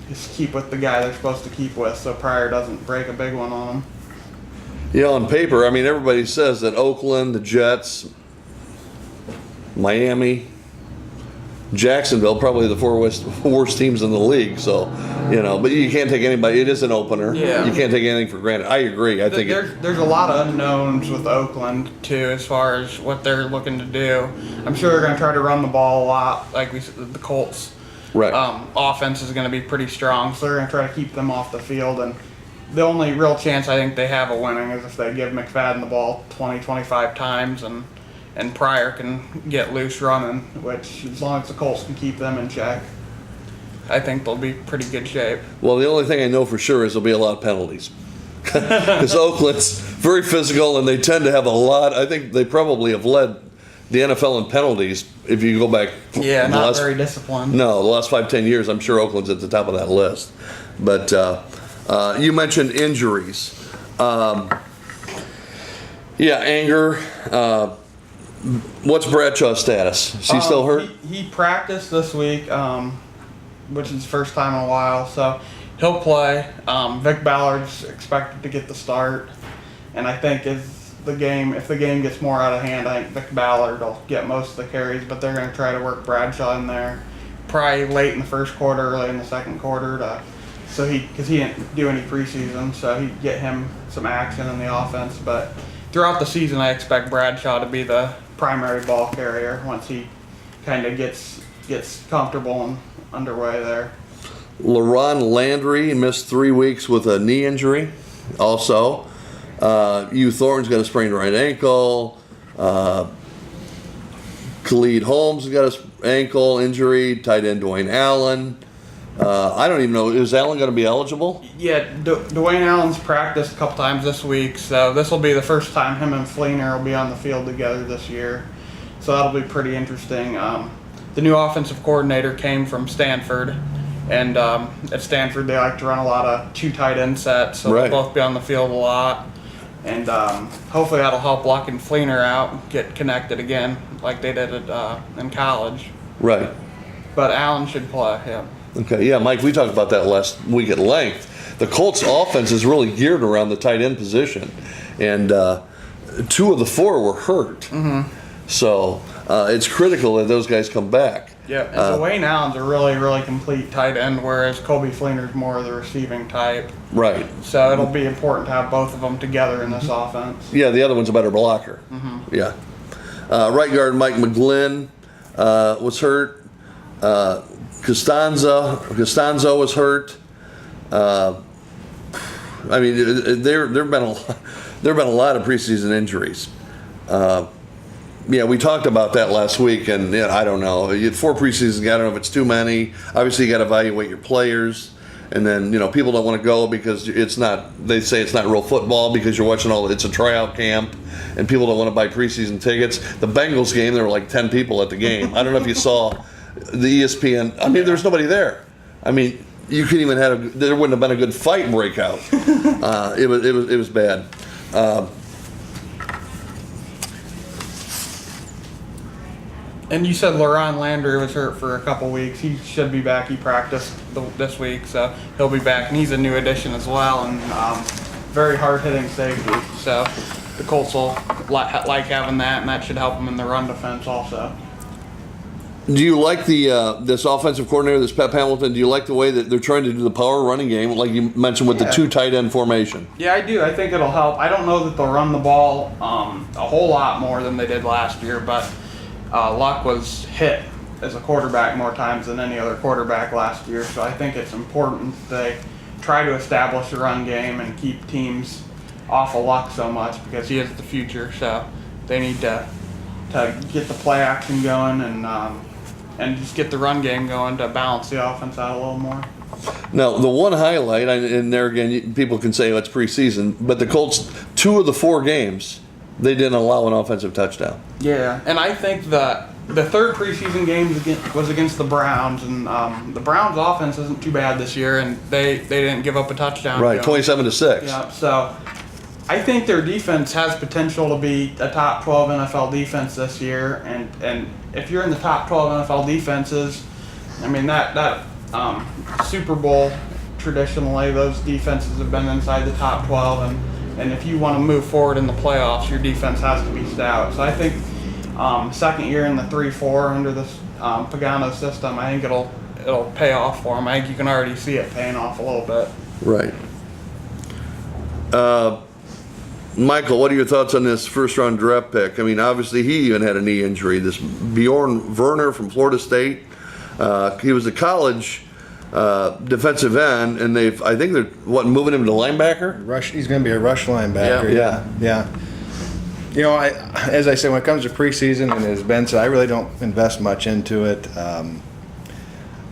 just keep with the guy they're supposed to keep with, so Pryor doesn't break a big one on them. Yeah, on paper, I mean, everybody says that Oakland, the Jets, Miami, Jacksonville, probably the 4 worst teams in the league. So, but you can't take anybody. It is an opener. Yeah. You can't take anything for granted. I agree. I think there's a lot of unknowns with Oakland too, as far as what they're looking to do. I'm sure they're going to try to run the ball a lot, like we said, the Colts. Right. Offense is going to be pretty strong, so they're going to try to keep them off the field. And the only real chance I think they have of winning is if they give McFadden the ball 20, 25 times and Pryor can get loose running, which as long as the Colts can keep them in check, I think they'll be pretty good shape. Well, the only thing I know for sure is there'll be a lot of penalties. Because Oakland's very physical and they tend to have a lot. I think they probably have led the NFL in penalties if you go back. Yeah, not very disciplined. No, the last 5-10 years, I'm sure Oakland's at the top of that list. But you mentioned injuries. Anger. What's Bradshaw's status? Is he still hurt? He practiced this week, which is his first time in a while, so he'll play. Vic Ballard's expected to get the start, and I think if the game gets more out of hand, I think Vic Ballard will get most of the carries, but they're going to try to work Bradshaw in there, probably late in the first quarter, early in the second quarter, because he didn't do any preseason, so he'd get him some action in the offense. But throughout the season, I expect Bradshaw to be the primary ball carrier once he kind of gets comfortable and underway there. LaRon Landry missed 3 weeks with a knee injury. Also, Hugh Thornton's got a sprained right ankle. Khalid Holmes has got an ankle injury. Tight end Dwayne Allen. I don't even know. Is Allen going to be eligible? Yeah, Dwayne Allen's practiced a couple times this week, so this will be the first time him and Fleener will be on the field together this year. So that'll be pretty interesting. The new offensive coordinator came from Stanford, and at Stanford they like to run a lot of 2 tight end sets, so they'll both be on the field a lot. And hopefully that'll help Luck and Fleener out, get connected again like they did in college. Right. But Allen should play, yeah. Okay, yeah, Mike, we talked about that last week at length. The Colts offense is really geared around the tight end position, and 2 of the 4 were hurt. Mm-hmm. So it's critical that those guys come back. Yeah, and Dwayne Allen's a really, really complete tight end, whereas Kobe Fleener's more of the receiving type. Right. So it'll be important to have both of them together in this offense. Yeah, the other one's a better blocker. Mm-hmm. Yeah. Right guard Mike McGlynn was hurt. Costanzo was hurt. I mean, there've been a lot of preseason injuries. Yeah, we talked about that last week, and I don't know. You had 4 preseasons. I don't know if it's too many. Obviously, you got to evaluate your players, and then people don't want to go because it's not. They say it's not real football because you're watching it's a tryout camp, and people don't want to buy preseason tickets. The Bengals game, there were like 10 people at the game. I don't know if you saw the ESPN. I mean, there's nobody there. I mean, you couldn't even there wouldn't have been a good fight breakout. It was bad. And you said Leron Landry was hurt for a couple weeks. He should be back. He practiced this week, so he'll be back. And he's a new addition as well, and very hard-hitting safety. So the Colts will like having that, and that should help them in the run defense also. Do you like this offensive coordinator, this Pep Hamilton? Do you like the way that they're trying to do the power running game, like you mentioned with the 2 tight end formation? Yeah, I do. I think it'll help. I don't know that they'll run the ball a whole lot more than they did last year, but Luck was hit as a quarterback more times than any other quarterback last year, so I think it's important they try to establish a run game and keep teams off of Luck so much because he is the future. So they need to get the play action going and just get the run game going to balance the offense out a little more. Now, the one highlight, and there again, people can say it's preseason, but the Colts, 2 of the 4 games, they didn't allow an offensive touchdown. Yeah, and I think that the 3rd preseason game was against the Browns, and the Browns' offense isn't too bad this year, and they didn't give up a touchdown. Right, 27-6. Yeah, so I think their defense has potential to be a top 12 NFL defense this year, and if you're in the top 12 NFL defenses, I mean that Super Bowl traditionally those defenses have been inside the top 12, and if you want to move forward in the playoffs, your defense has to be stout. So I think second year in the 3-4 under this Pagano system, I think it'll pay off for them. I think you can already see it paying off a little bit. Right. Michael, what are your thoughts on this first-round draft pick? I mean, obviously he even had a knee injury. This Bjorn Werner from Florida State. He was a college defensive end, and I think they're moving him to linebacker. He's going to be a rush linebacker. Yeah. As I say, when it comes to preseason, and as Ben said, I really don't invest much into it.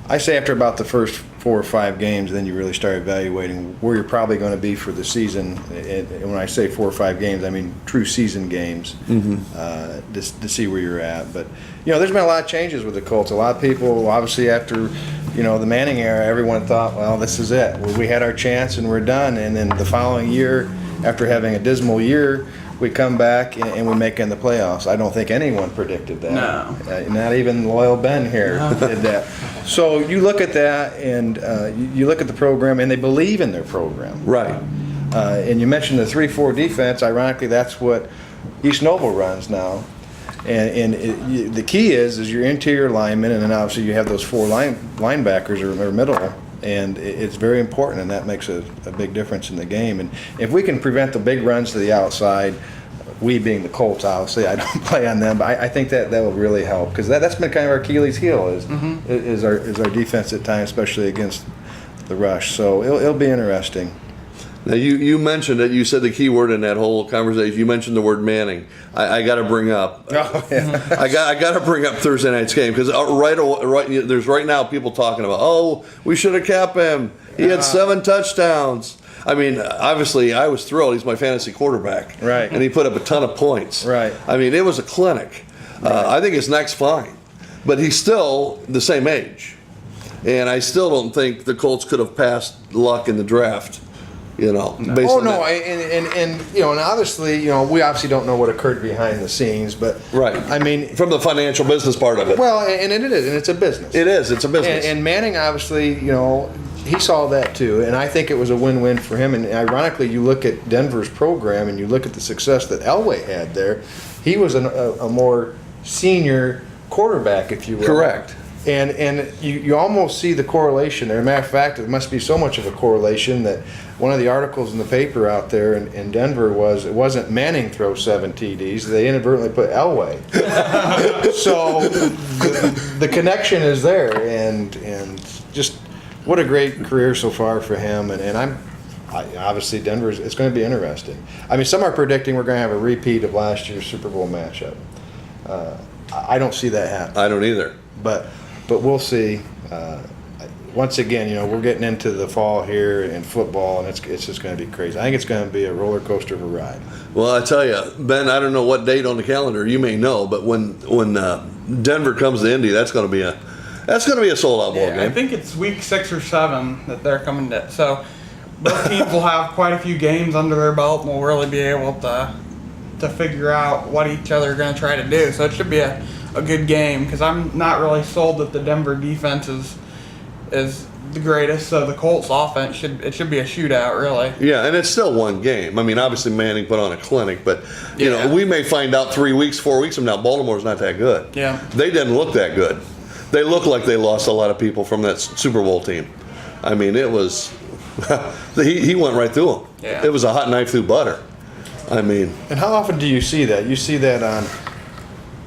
I say after about the first 4 or 5 games, then you really start evaluating where you're probably going to be for the season. And when I say 4 or 5 games, I mean true season games, to see where you're at. But there's been a lot of changes with the Colts. A lot of people, obviously, after the Manning era, everyone thought, well, this is it. We had our chance and we're done. And then the following year, after having a dismal year, we come back and we make it in the playoffs. I don't think anyone predicted that. No. Not even loyal Ben here did that. So you look at that and you look at the program, and they believe in their program. Right. And you mentioned the 3-4 defense. Ironically, that's what East Noble runs now. And the key is your interior linemen, and then obviously you have those 4 linebackers or middle. And it's very important, and that makes a big difference in the game. And if we can prevent the big runs to the outside, we being the Colts, obviously, I don't play on them, but I think that will really help, because that's been kind of our Achilles heel is our defense at times, especially against the rush. So it'll be interesting. Now you mentioned it. You said the key word in that whole conversation. You mentioned the word Manning. I got to bring up. Oh, yeah. I got to bring up Thursday night's game because there's right now people talking about we should have kept him. He had 7 touchdowns. I mean, obviously I was thrilled. He's my fantasy quarterback. Right. And he put up a ton of points. Right. I mean, it was a clinic. I think his neck's fine, but he's still the same age, and I still don't think the Colts could have passed Luck in the draft. Based Oh on no, that. and and obviously, we obviously don't know what occurred behind the scenes, but Right. I mean, From the financial business part of it. well, and it is, and it's a business. It is. It's a business. And Manning, obviously, he saw that too, and I think it was a win-win for him. And ironically, you look at Denver's program, and you look at the success that Elway had there. He was a more senior quarterback, if you will. Correct. And you almost see the correlation there. Matter of fact, it must be so much of a correlation that one of the articles in the paper out there in Denver was, it wasn't Manning throw 7 TDs, they inadvertently put Elway. So the connection is there, and just what a great career so far for him. And obviously Denver's, it's going to be interesting. I mean, some are predicting we're going to have a repeat of last year's Super Bowl matchup. I don't see that happening. I don't either. But we'll see. Once again, we're getting into the fall here in football, and it's just going to be crazy. I think it's going to be a roller coaster of a ride. Well, I tell you, Ben, I don't know what date on the calendar you may know, but when Denver comes to Indy, that's going to be a sold out ball I game. think it's week 6 or 7 that they're coming to. So both teams will have quite a few games under their belt, and we'll really be able to figure out what each other are going to try to do. So it should be a good game, because I'm not really sold that the Denver defense is the greatest. So the Colts offense should be a shootout, really. Yeah, and it's still one game. I mean, obviously Manning put on a clinic, but we may find out 3 weeks, 4 weeks from now, Baltimore's not that good. Yeah. They didn't look that good. They look like they lost a lot of people from that Super Bowl team. I mean, it was he went right through them. Yeah. It was a hot knife through butter. I mean, And how often do you see that? You see that on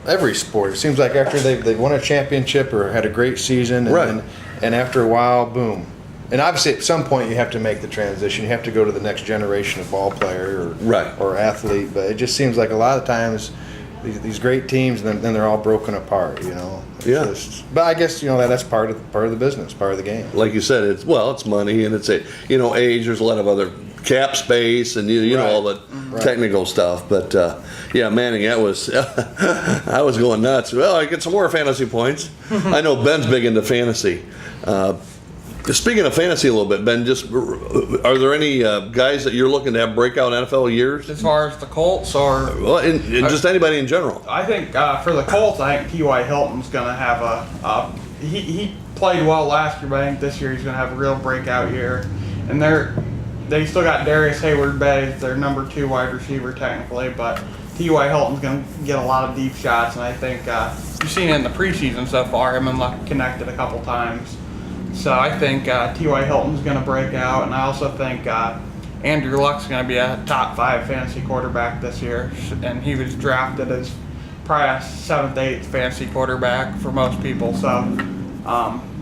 every sport. It seems like after they've won a championship or had a great season, and Right. and after a while, boom. And obviously, at some point, you have to make the transition. You have to go to the next generation of ball player Right. or athlete. But it just seems like a lot of times these great teams, then they're all broken apart. It's Yeah. but I guess that's part of the business, part of the game. like you said, it's money, and it's age. There's a lot of other cap space, and Right. all the technical stuff. But Manning, that was I was going nuts. Well, I get some more fantasy points. I know Ben's big into fantasy. Speaking of fantasy a little bit, Ben, just are there any guys that you're looking to have breakout NFL years? As far as the Colts, or Well, in just anybody in general. I think for the Colts, I think T.Y. Hilton's going to have he played well last year, but I think this year he's going to have a real breakout year. And they still got Darius Hayward-Bay, their number 2 wide receiver technically, but T.Y. Hilton's going to get a lot of deep shots, and I think you've seen it in the preseason so far. Him and Luck connected a couple times. So I think T.Y. Hilton's going to break out, and I also think Andrew Luck's going to be a top 5 fantasy quarterback this year, and he was drafted as probably a 7th, 8th fantasy quarterback for most people. So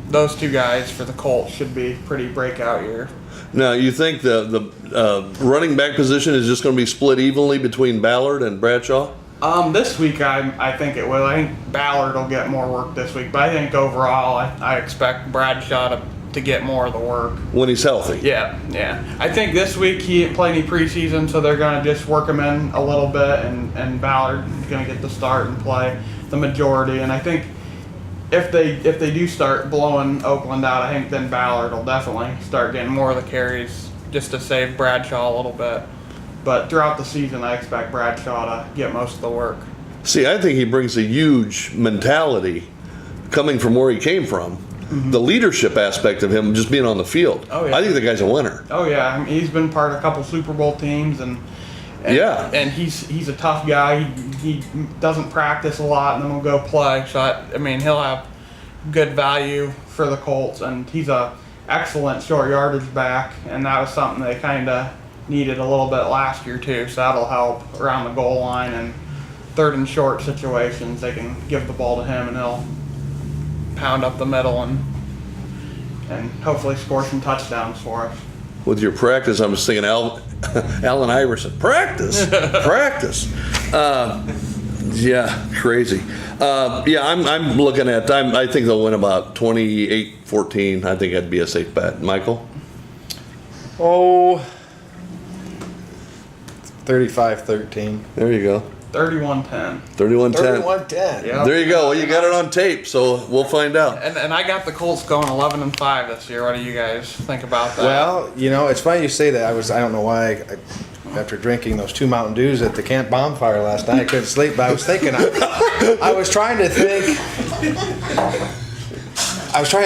those 2 guys for the Colts should be pretty breakout year. Now, you think the running back position is just going to be split evenly between Ballard and Bradshaw? This week I think it will. I think Ballard will get more work this week, but I think overall I expect Bradshaw to get more of the work. When he's healthy. Yeah. I think this week he didn't play any preseason, so they're going to just work him in a little bit, and Ballard is going to get the start and play the majority. And I think if they do start blowing Oakland out, I think then Ballard will definitely start getting more of the carries just to save Bradshaw a little bit. But throughout the season, I expect Bradshaw to get most of the work. See, I think he brings a huge mentality coming from where he came from. Mm-hmm. The leadership aspect of him just being on the field. Oh, yeah. I think the guy's a winner. Oh, yeah. I mean, he's been part of a couple Super Bowl teams, and yeah. he's a tough guy. He doesn't practice a lot, and then will go play. So, he'll have good value for the Colts, and he's a excellent short yardage back, and that was something they kind of needed a little bit last year too, so that'll help around the goal line and 3rd and short situations. They can give the ball to him, and he'll pound up the middle and hopefully score some touchdowns for us. With your practice, I was thinking Allen Iverson. Practice. Yeah, crazy. I'm looking at. I think they'll win about 28-14. I think that'd be a safe bet. Michael. Oh, 35-13. There you go. 31-10. 31-10. 31-10. Yeah. There you go. Well, you got it on tape, so we'll find out. And I got the Colts going 11-5 this year. What do you guys think about that? Well, it's funny you say that. I don't know why. After drinking those 2 Mountain Dews at the camp bonfire last night, I couldn't sleep. But I was thinking, I was trying to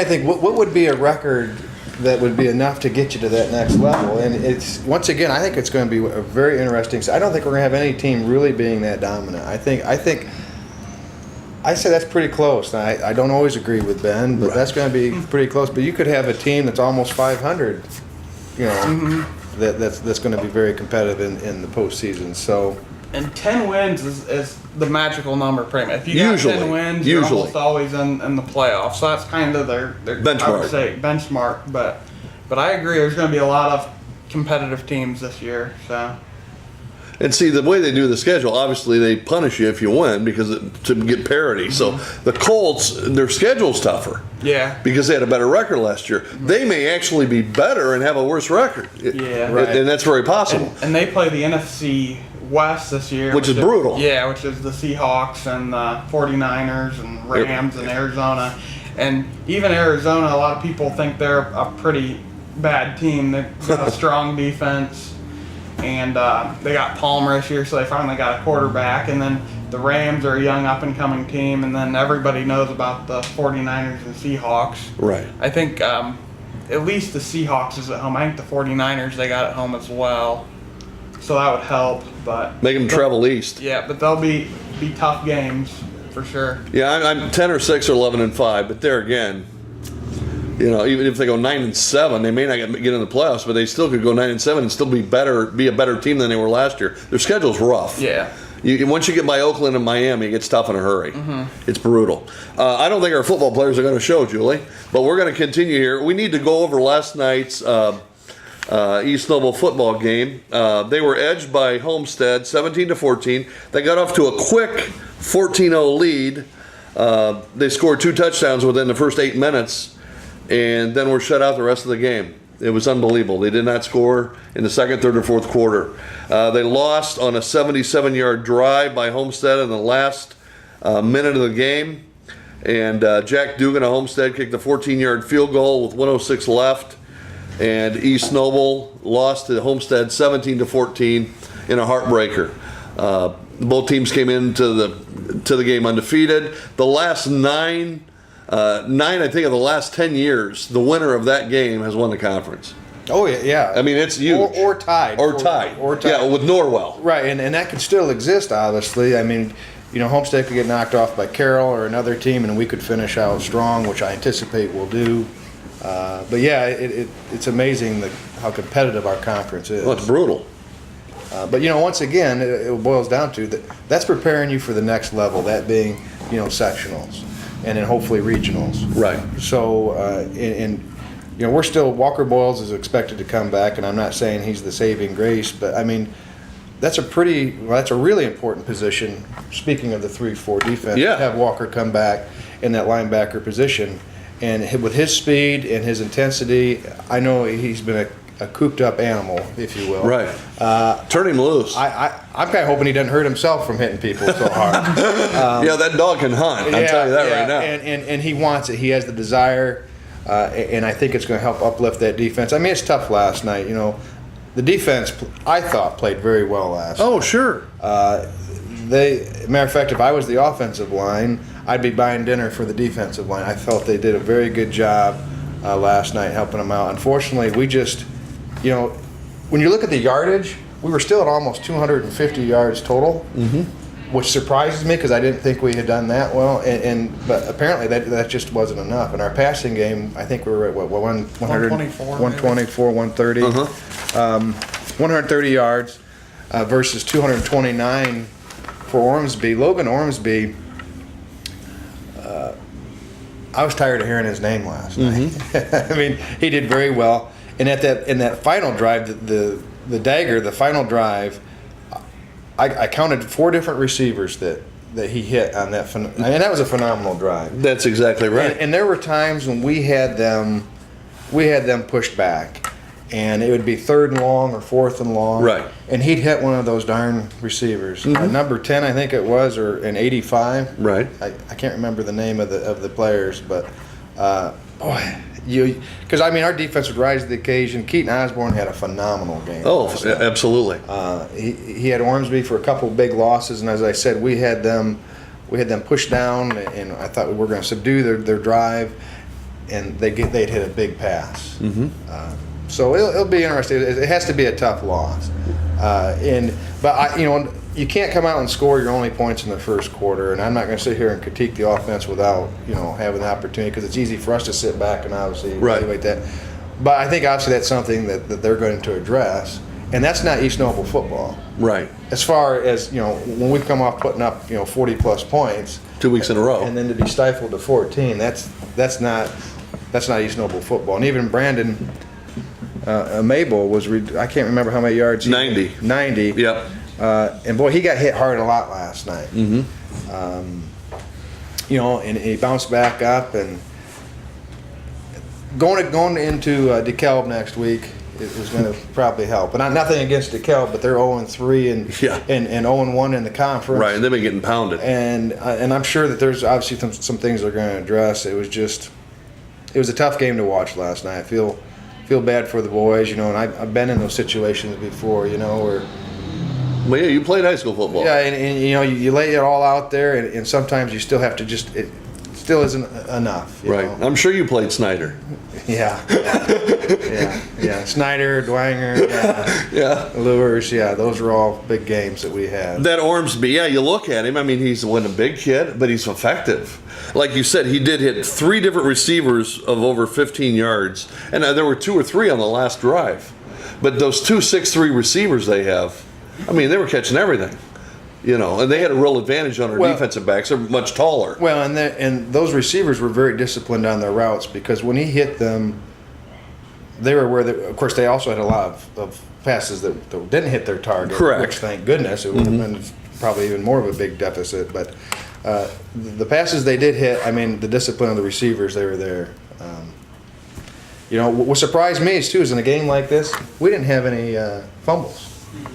think. What would be a record that would be enough to get you to that next level. And it's, once again, I think it's going to be a very interesting. I don't think we're going to have any team really being that dominant. I say that's pretty close. Now, I don't always agree with Ben, but that's going to be pretty close. But you could have a team that's almost 500, that's going to be very competitive in the postseason. So. And 10 wins is the magical number, pretty much. If you got 10 wins, you're almost always in the playoffs. So that's kind of their benchmark. I would say benchmark. But I agree, there's going to be a lot of competitive teams this year. So. And see, the way they do the schedule, obviously they punish you if you win to get parity. So the Colts, their schedule's tougher. Yeah. Because they had a better record last year. They may actually be better and have a worse record. Yeah. Right. And that's very possible. And they play the NFC West this year. Which is brutal. Yeah, which is the Seahawks and the 49ers and Rams and Arizona. And even Arizona, a lot of people think they're a pretty bad team. They've got a strong defense. And they got Palmer this year, so they finally got a quarterback. And then the Rams are a young up-and-coming team. And then everybody knows about the 49ers and Seahawks. Right. I think at least the Seahawks is at home. I think the 49ers, they got at home as well. So that would help, but make them travel east. Yeah, but they'll be tough games for sure. Yeah, I'm 10 or 6 or 11-5, but there again, even if they go 9-7, they may not get in the playoffs, but they still could go 9-7 and still be a better team than they were last year. Their schedule's rough. Yeah. Once you get by Oakland and Miami, it gets tough in a hurry. It's brutal. I don't think our football players are going to show, Julie, but we're going to continue here. We need to go over last night's East Noble football game. They were edged by Homestead 17-14. They got off to a quick 14-0 lead. They scored 2 touchdowns within the first 8 minutes and then were shut out the rest of the game. It was unbelievable. They did not score in the second, third, or fourth quarter. They lost on a 77-yard drive by Homestead in the last minute of the game. And Jack Dugan of Homestead kicked a 14-yard field goal with 1:06 left. And East Noble lost to Homestead 17-14 in a heartbreaker. Both teams came into the game undefeated. The last nine, I think, of the last 10 years, the winner of that game has won the conference. Oh yeah. I mean, it's huge. Or tied. Or tied. Yeah, with Norwell. Right, and that could still exist, obviously. I mean, Homestead could get knocked off by Carroll or another team, and we could finish out strong, which I anticipate we'll do. But yeah, it's amazing how competitive our conference is. Well, it's brutal. But once again, it boils down to that's preparing you for the next level. That being, sectionals, and then hopefully regionals. Right. So, we're still, Walker Boyles is expected to come back, and I'm not saying he's the saving grace, but I mean, that's a really important position. Speaking of the 3-4 defense, yeah. To have Walker come back in that linebacker position. And with his speed and his intensity, I know he's been a cooped-up animal, if you will. Right. Turn him loose. I'm kind of hoping he doesn't hurt himself from hitting people so hard. Yeah, that dog can hunt. I'll tell you that right now. And he wants it. He has the desire, and I think it's going to help uplift that defense. I mean, it's tough last night. The defense, I thought, played very well last night. Oh, sure. Matter of fact, if I was the offensive line, I'd be buying dinner for the defensive line. I felt they did a very good job last night helping them out. Unfortunately, we just, when you look at the yardage, we were still at almost 250 yards total, which surprises me because I didn't think we had done that well. But apparently that just wasn't enough. In our passing game, I think we were at 124, 130, 130 yards versus 229 for Ormsby. Logan Ormsby. I was tired of hearing his name last night. I mean, he did very well. And in that final drive, the dagger, the final drive, I counted 4 different receivers that he hit on that. And that was a phenomenal drive. That's exactly right. And there were times when we had them pushed back, and it would be 3rd and long or 4th and long. Right. And he'd hit one of those darn receivers. Number 10, I think it was, or an 85. Right. I can't remember the name of the players, but boy, because I mean our defense would rise to the occasion. Keaton Osborne had a phenomenal game. Oh, absolutely. He had Ormsby for a couple big losses, and as I said, we had them pushed down, and I thought we were going to subdue their drive, and they'd hit a big pass. So it'll be interesting. It has to be a tough loss, but you can't come out and score your only points in the first quarter, and I'm not going to sit here and critique the offense without having the opportunity, because it's easy for us to sit back and obviously evaluate that. But I think obviously that's something that they're going to address, and that's not East Noble football. Right. As far as when we come off putting up 40 plus points 2 weeks in a row, and then to be stifled to 14, that's not East Noble football. And even Brandon Mabel was I can't remember how many yards. 90. 90. Yep. And boy, he got hit hard a lot last night. And he bounced back up, and going into DeKalb next week is going to probably help. And nothing against DeKalb, but they're 0-3 and 0-1 in the conference. Right, and they've been getting pounded. And I'm sure that there's obviously some things they're going to address. It was a tough game to watch last night. I feel bad for the boys, and I've been in those situations before, where. Well, yeah, you played high school football. Yeah, and you lay it all out there, and sometimes you still have to it still isn't enough. Right. I'm sure you played Snyder. Yeah. Snyder, Dwanger, Yeah. Lures, those are all big games that we had. That Ormsby, you look at him, I mean, he's a big kid, but he's effective. Like you said, he did hit 3 different receivers of over 15 yards, and there were 2 or 3 on the last drive. But those 2 6'3" receivers they have, I mean, they were catching everything, and they had a real advantage on our defensive backs. They're much taller. Well, and those receivers were very disciplined on their routes, because when he hit them, they were of course, they also had a lot of passes that didn't hit their target. Correct. Which, thank goodness, it would have been probably even more of a big deficit. But the passes they did hit, I mean, the discipline of the receivers, they were there. What surprised me is in a game like this, we didn't have any fumbles.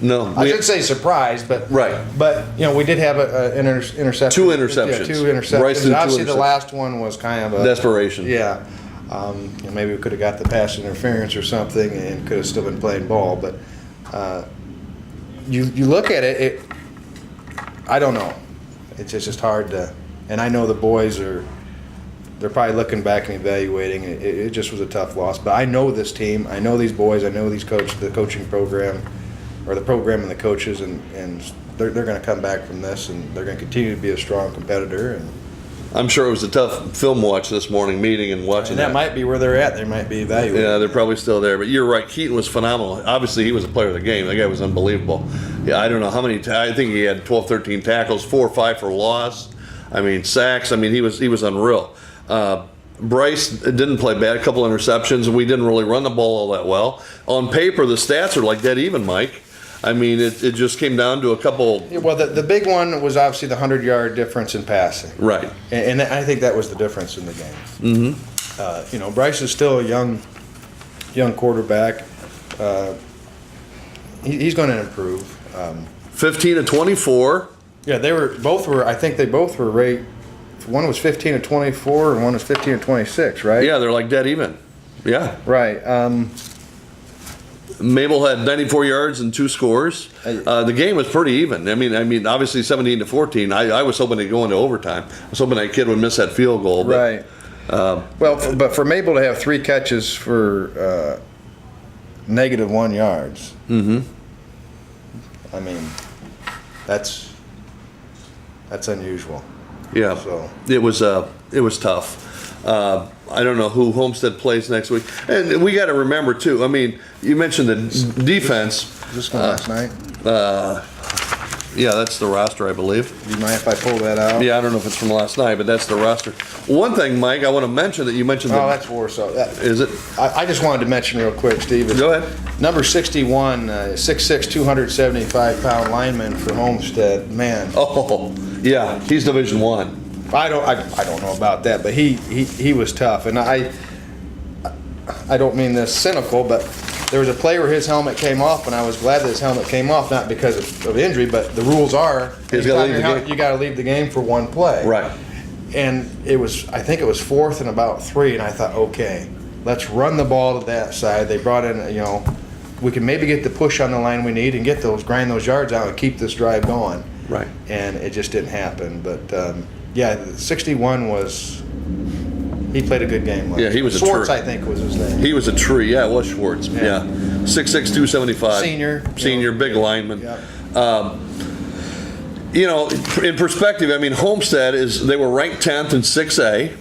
No, I shouldn't say surprised, but we did have an interception. 2 interceptions. Yeah, 2 interceptions. Bryson, Obviously, 2 the last one was kind of a desperation. Yeah, maybe we could have got the pass interference or something, and could have still been playing ball. But you look at it, I don't know. It's just hard to. And I know the boys they're probably looking back and evaluating. It just was a tough loss. But I know this team. I know these boys. I know the coaching program. Or the program and the coaches, and they're going to come back from this, and they're going to continue to be a strong competitor. And I'm sure it was a tough film watch this morning, meeting and watching. And that might be where they're at. They might be evaluating. Yeah, they're probably still there. But you're right. Keaton was phenomenal. Obviously, he was a player of the game. That guy was unbelievable. Yeah, I don't know how many. I think he had 12, 13 tackles, 4 or 5 for loss. I mean, sacks. I mean, he was unreal. Bryce didn't play bad. A couple interceptions, and we didn't really run the ball all that well. On paper, the stats are like dead even, Mike. I mean, it just came down to a couple. Yeah, well, the big one was obviously the 100-yard difference in passing. Right. And I think that was the difference in the game. Mm-hmm. Bryce is still a young quarterback. He's going to improve. 15-24. Yeah, I think they both were right. One was 15-24 and one was 15-26, right? Yeah, they're like dead even. Yeah. Right. Mabel had 94 yards and 2 scores. The game was pretty even. I mean, obviously 17-14. I was hoping to go into overtime. I was hoping that kid would miss that field goal. But, right. But for Mabel to have 3 catches for -1 yards. Mm-hmm. I mean, that's unusual. Yeah. So it was tough. I don't know who Homestead plays next week. And we got to remember, too, I mean, you mentioned the defense. This one last night? Yeah, that's the roster, I believe. You mind if I pull that out? Yeah, I don't know if it's from last night, but that's the roster. One thing, Mike, I want to mention that you mentioned. That's Warsaw. Is it? I just wanted to mention real quick, Steve. Go ahead. Number 61, 6'6", 275-pound lineman for Homestead. Man. Oh, yeah, he's Division I. I don't know about that, but he was tough, and I don't mean this cynical, but there was a play where his helmet came off, and I was glad that his helmet came off, not because of injury, but the rules are He's gotta leave the game. you got to leave the game for one play. Right. And I think it was 4th and about 3, and I thought, okay, let's run the ball to that side. They brought in, we can maybe get the push on the line we need and grind those yards out and keep this drive going. Right. And it just didn't happen. But, 61 was, he played a good game. Yeah, he was a Schwartz, tree. I think, was his name. He was a tree. Yeah, it was Schwartz. Yeah. 6'6", 275. Senior, big lineman. Yeah. In perspective, I mean, Homestead they were ranked 10th in 6A.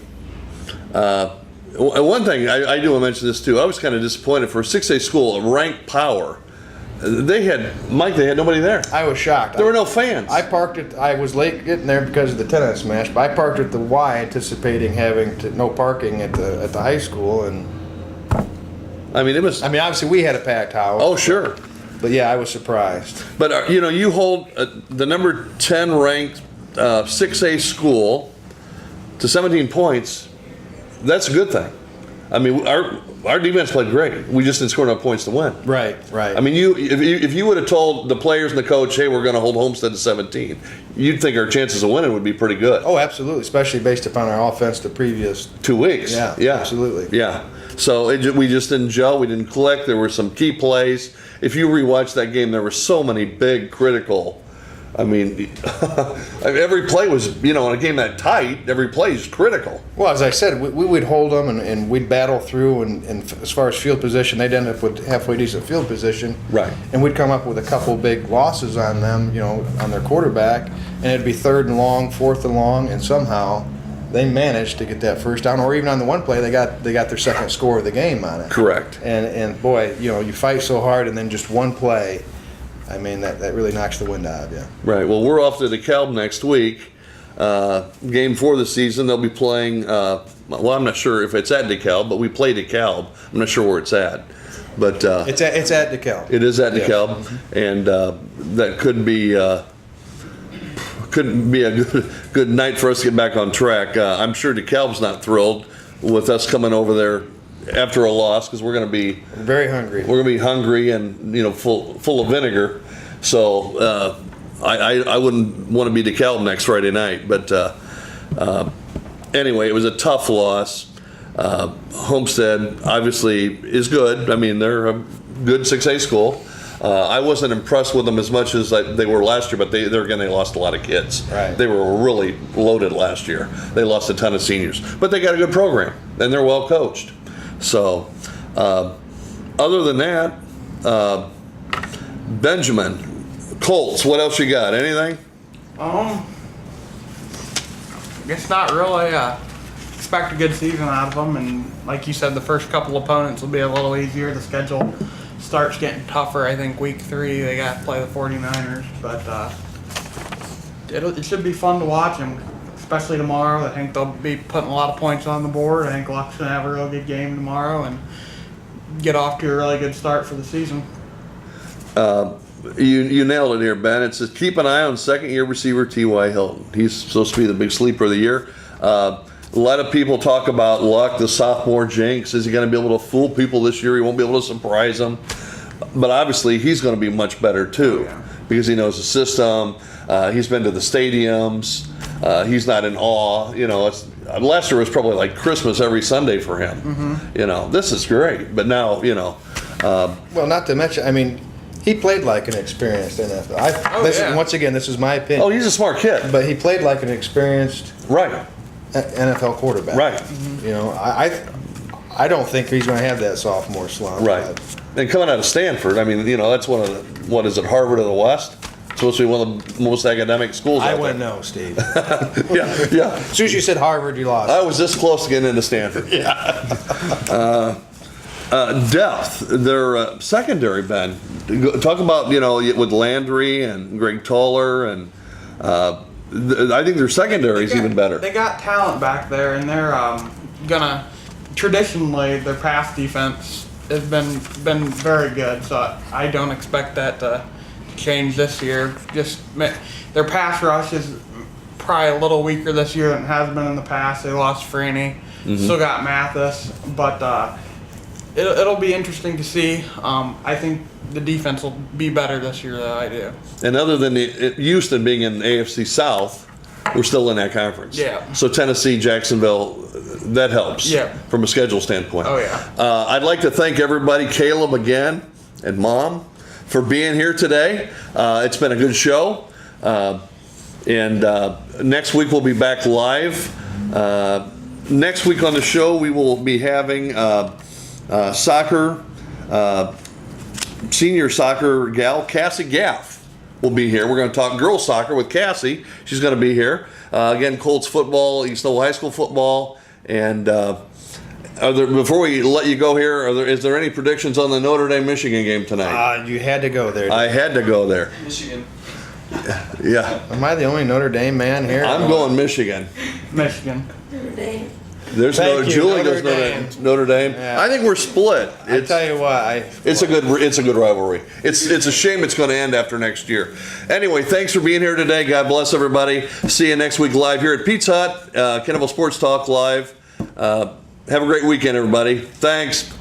One thing, I do want to mention this too. I was kind of disappointed for a 6A school, a ranked power. They had nobody there. I was shocked. There were no fans. I was late getting there because of the tennis match, but I parked at the Y anticipating having no parking at the high school, and obviously we had a packed house. Oh, sure. But yeah, I was surprised. But you hold the number 10 ranked 6A school to 17 points. That's a good thing. I mean, our defense played great. We just didn't score enough points to win. Right. I mean, if you would have told the players and the coach, hey, we're going to hold Homestead to 17, you'd think our chances of winning would be pretty good. Oh, absolutely, especially based upon our offense the previous 2 weeks. Yeah, absolutely. Yeah. So we just didn't gel. We didn't click. There were some key plays. If you rewatch that game, there were so many big critical. I mean, every play was, in a game that tight, every play is critical. Well, as I said, we would hold them and we'd battle through, and as far as field position, they'd end up with halfway decent field position. Right. And we'd come up with a couple big losses on them, on their quarterback, and it'd be 3rd and long, 4th and long, and somehow they managed to get that first down, or even on the one play, they got their second score of the game on it. Correct. And boy, you fight so hard, and then just one play, I mean, that really knocks the wind out of you. Right. Well, we're off to DeKalb next week. Game 4 of the season, they'll be playing, I'm not sure if it's at DeKalb, but we play DeKalb. I'm not sure where it's at. But it's at DeKalb. It is at DeKalb, and that could be a good night for us to get back on track. I'm sure DeKalb's not thrilled with us coming over there after a loss, because we're going to be very hungry. We're going to be hungry and full of vinegar. So I wouldn't want to be DeKalb next Friday night. But anyway, it was a tough loss. Homestead obviously is good. I mean, they're a good 6A school. I wasn't impressed with them as much as they were last year, but they lost a lot of kids. Right. They were really loaded last year. They lost a ton of seniors, but they got a good program and they're well coached. So, other than that, Benjamin, Colts, what else you got? Anything? I guess not really. Expect a good season out of them, and like you said, the first couple opponents will be a little easier. The schedule starts getting tougher. I think week 3 they got to play the 49ers, but it should be fun to watch them, especially tomorrow. I think they'll be putting a lot of points on the board. I think Luck's going to have a real good game tomorrow and get off to a really good start for the season. You nailed it here, Ben. It says keep an eye on second-year receiver T.Y. Hilton. He's supposed to be the big sleeper of the year. A lot of people talk about Luck, the sophomore jinx. Is he going to be able to fool people this year? He won't be able to surprise them. But obviously, he's going to be much better too, because he knows the system. He's been to the stadiums. He's not in awe. Last year was probably like Christmas every Sunday for him. Mm-hmm. This is great. But now, well, not to mention, I mean, he played like an experienced NFL. Once again, this is my opinion. Oh, he's a smart kid. But he played like an experienced NFL quarterback. Right. Mm-hmm. I don't think he's going to have that sophomore slump. Right. And coming out of Stanford, I mean, that's one of what is it, Harvard of the West? It's supposed to be one of the most academic schools out there. I wouldn't know, Steve. Yeah. As soon as you said Harvard, you lost. I was this close to getting into Stanford. Depth. Their secondary, Ben. Talk about, with Landry and Greg Toller, and I think their secondary is even better. They got talent back there, and they're gonna traditionally their pass defense has been very good. So I don't expect that to change this year. Just their pass rush is probably a little weaker this year than it has been in the past. They lost Freeney, still got Mathis, but it'll be interesting to see. I think the defense will be better this year, though. I do. And other than Houston being in AFC South, we're still in that conference. Yeah. So Tennessee, Jacksonville, that helps. Yeah. From a schedule standpoint. Oh, yeah. I'd like to thank everybody, Kaleb again, and Mom, for being here today. It's been a good show. And next week we'll be back live. Next week on the show we will be having soccer, senior soccer gal, Cassie Gaff will be here. We're going to talk girls soccer with Cassie. She's going to be here. Again, Colts football, East Noble High School football. And before we let you go here, is there any predictions on the Notre Dame-Michigan game tonight? You had to go there. I had to go there. Michigan. Yeah. Am I the only Notre Dame man here? I'm going Michigan. Michigan. There's Thank you, Julie Notre goes Dame. Notre Dame. Yeah. I think we're split. I tell you what, It's a good rivalry. It's a shame it's going to end after next year. Anyway, thanks for being here today. God bless everybody. See you next week live here at Pizza Hut, Kendallville Sports Talk live. Have a great weekend, everybody. Thanks.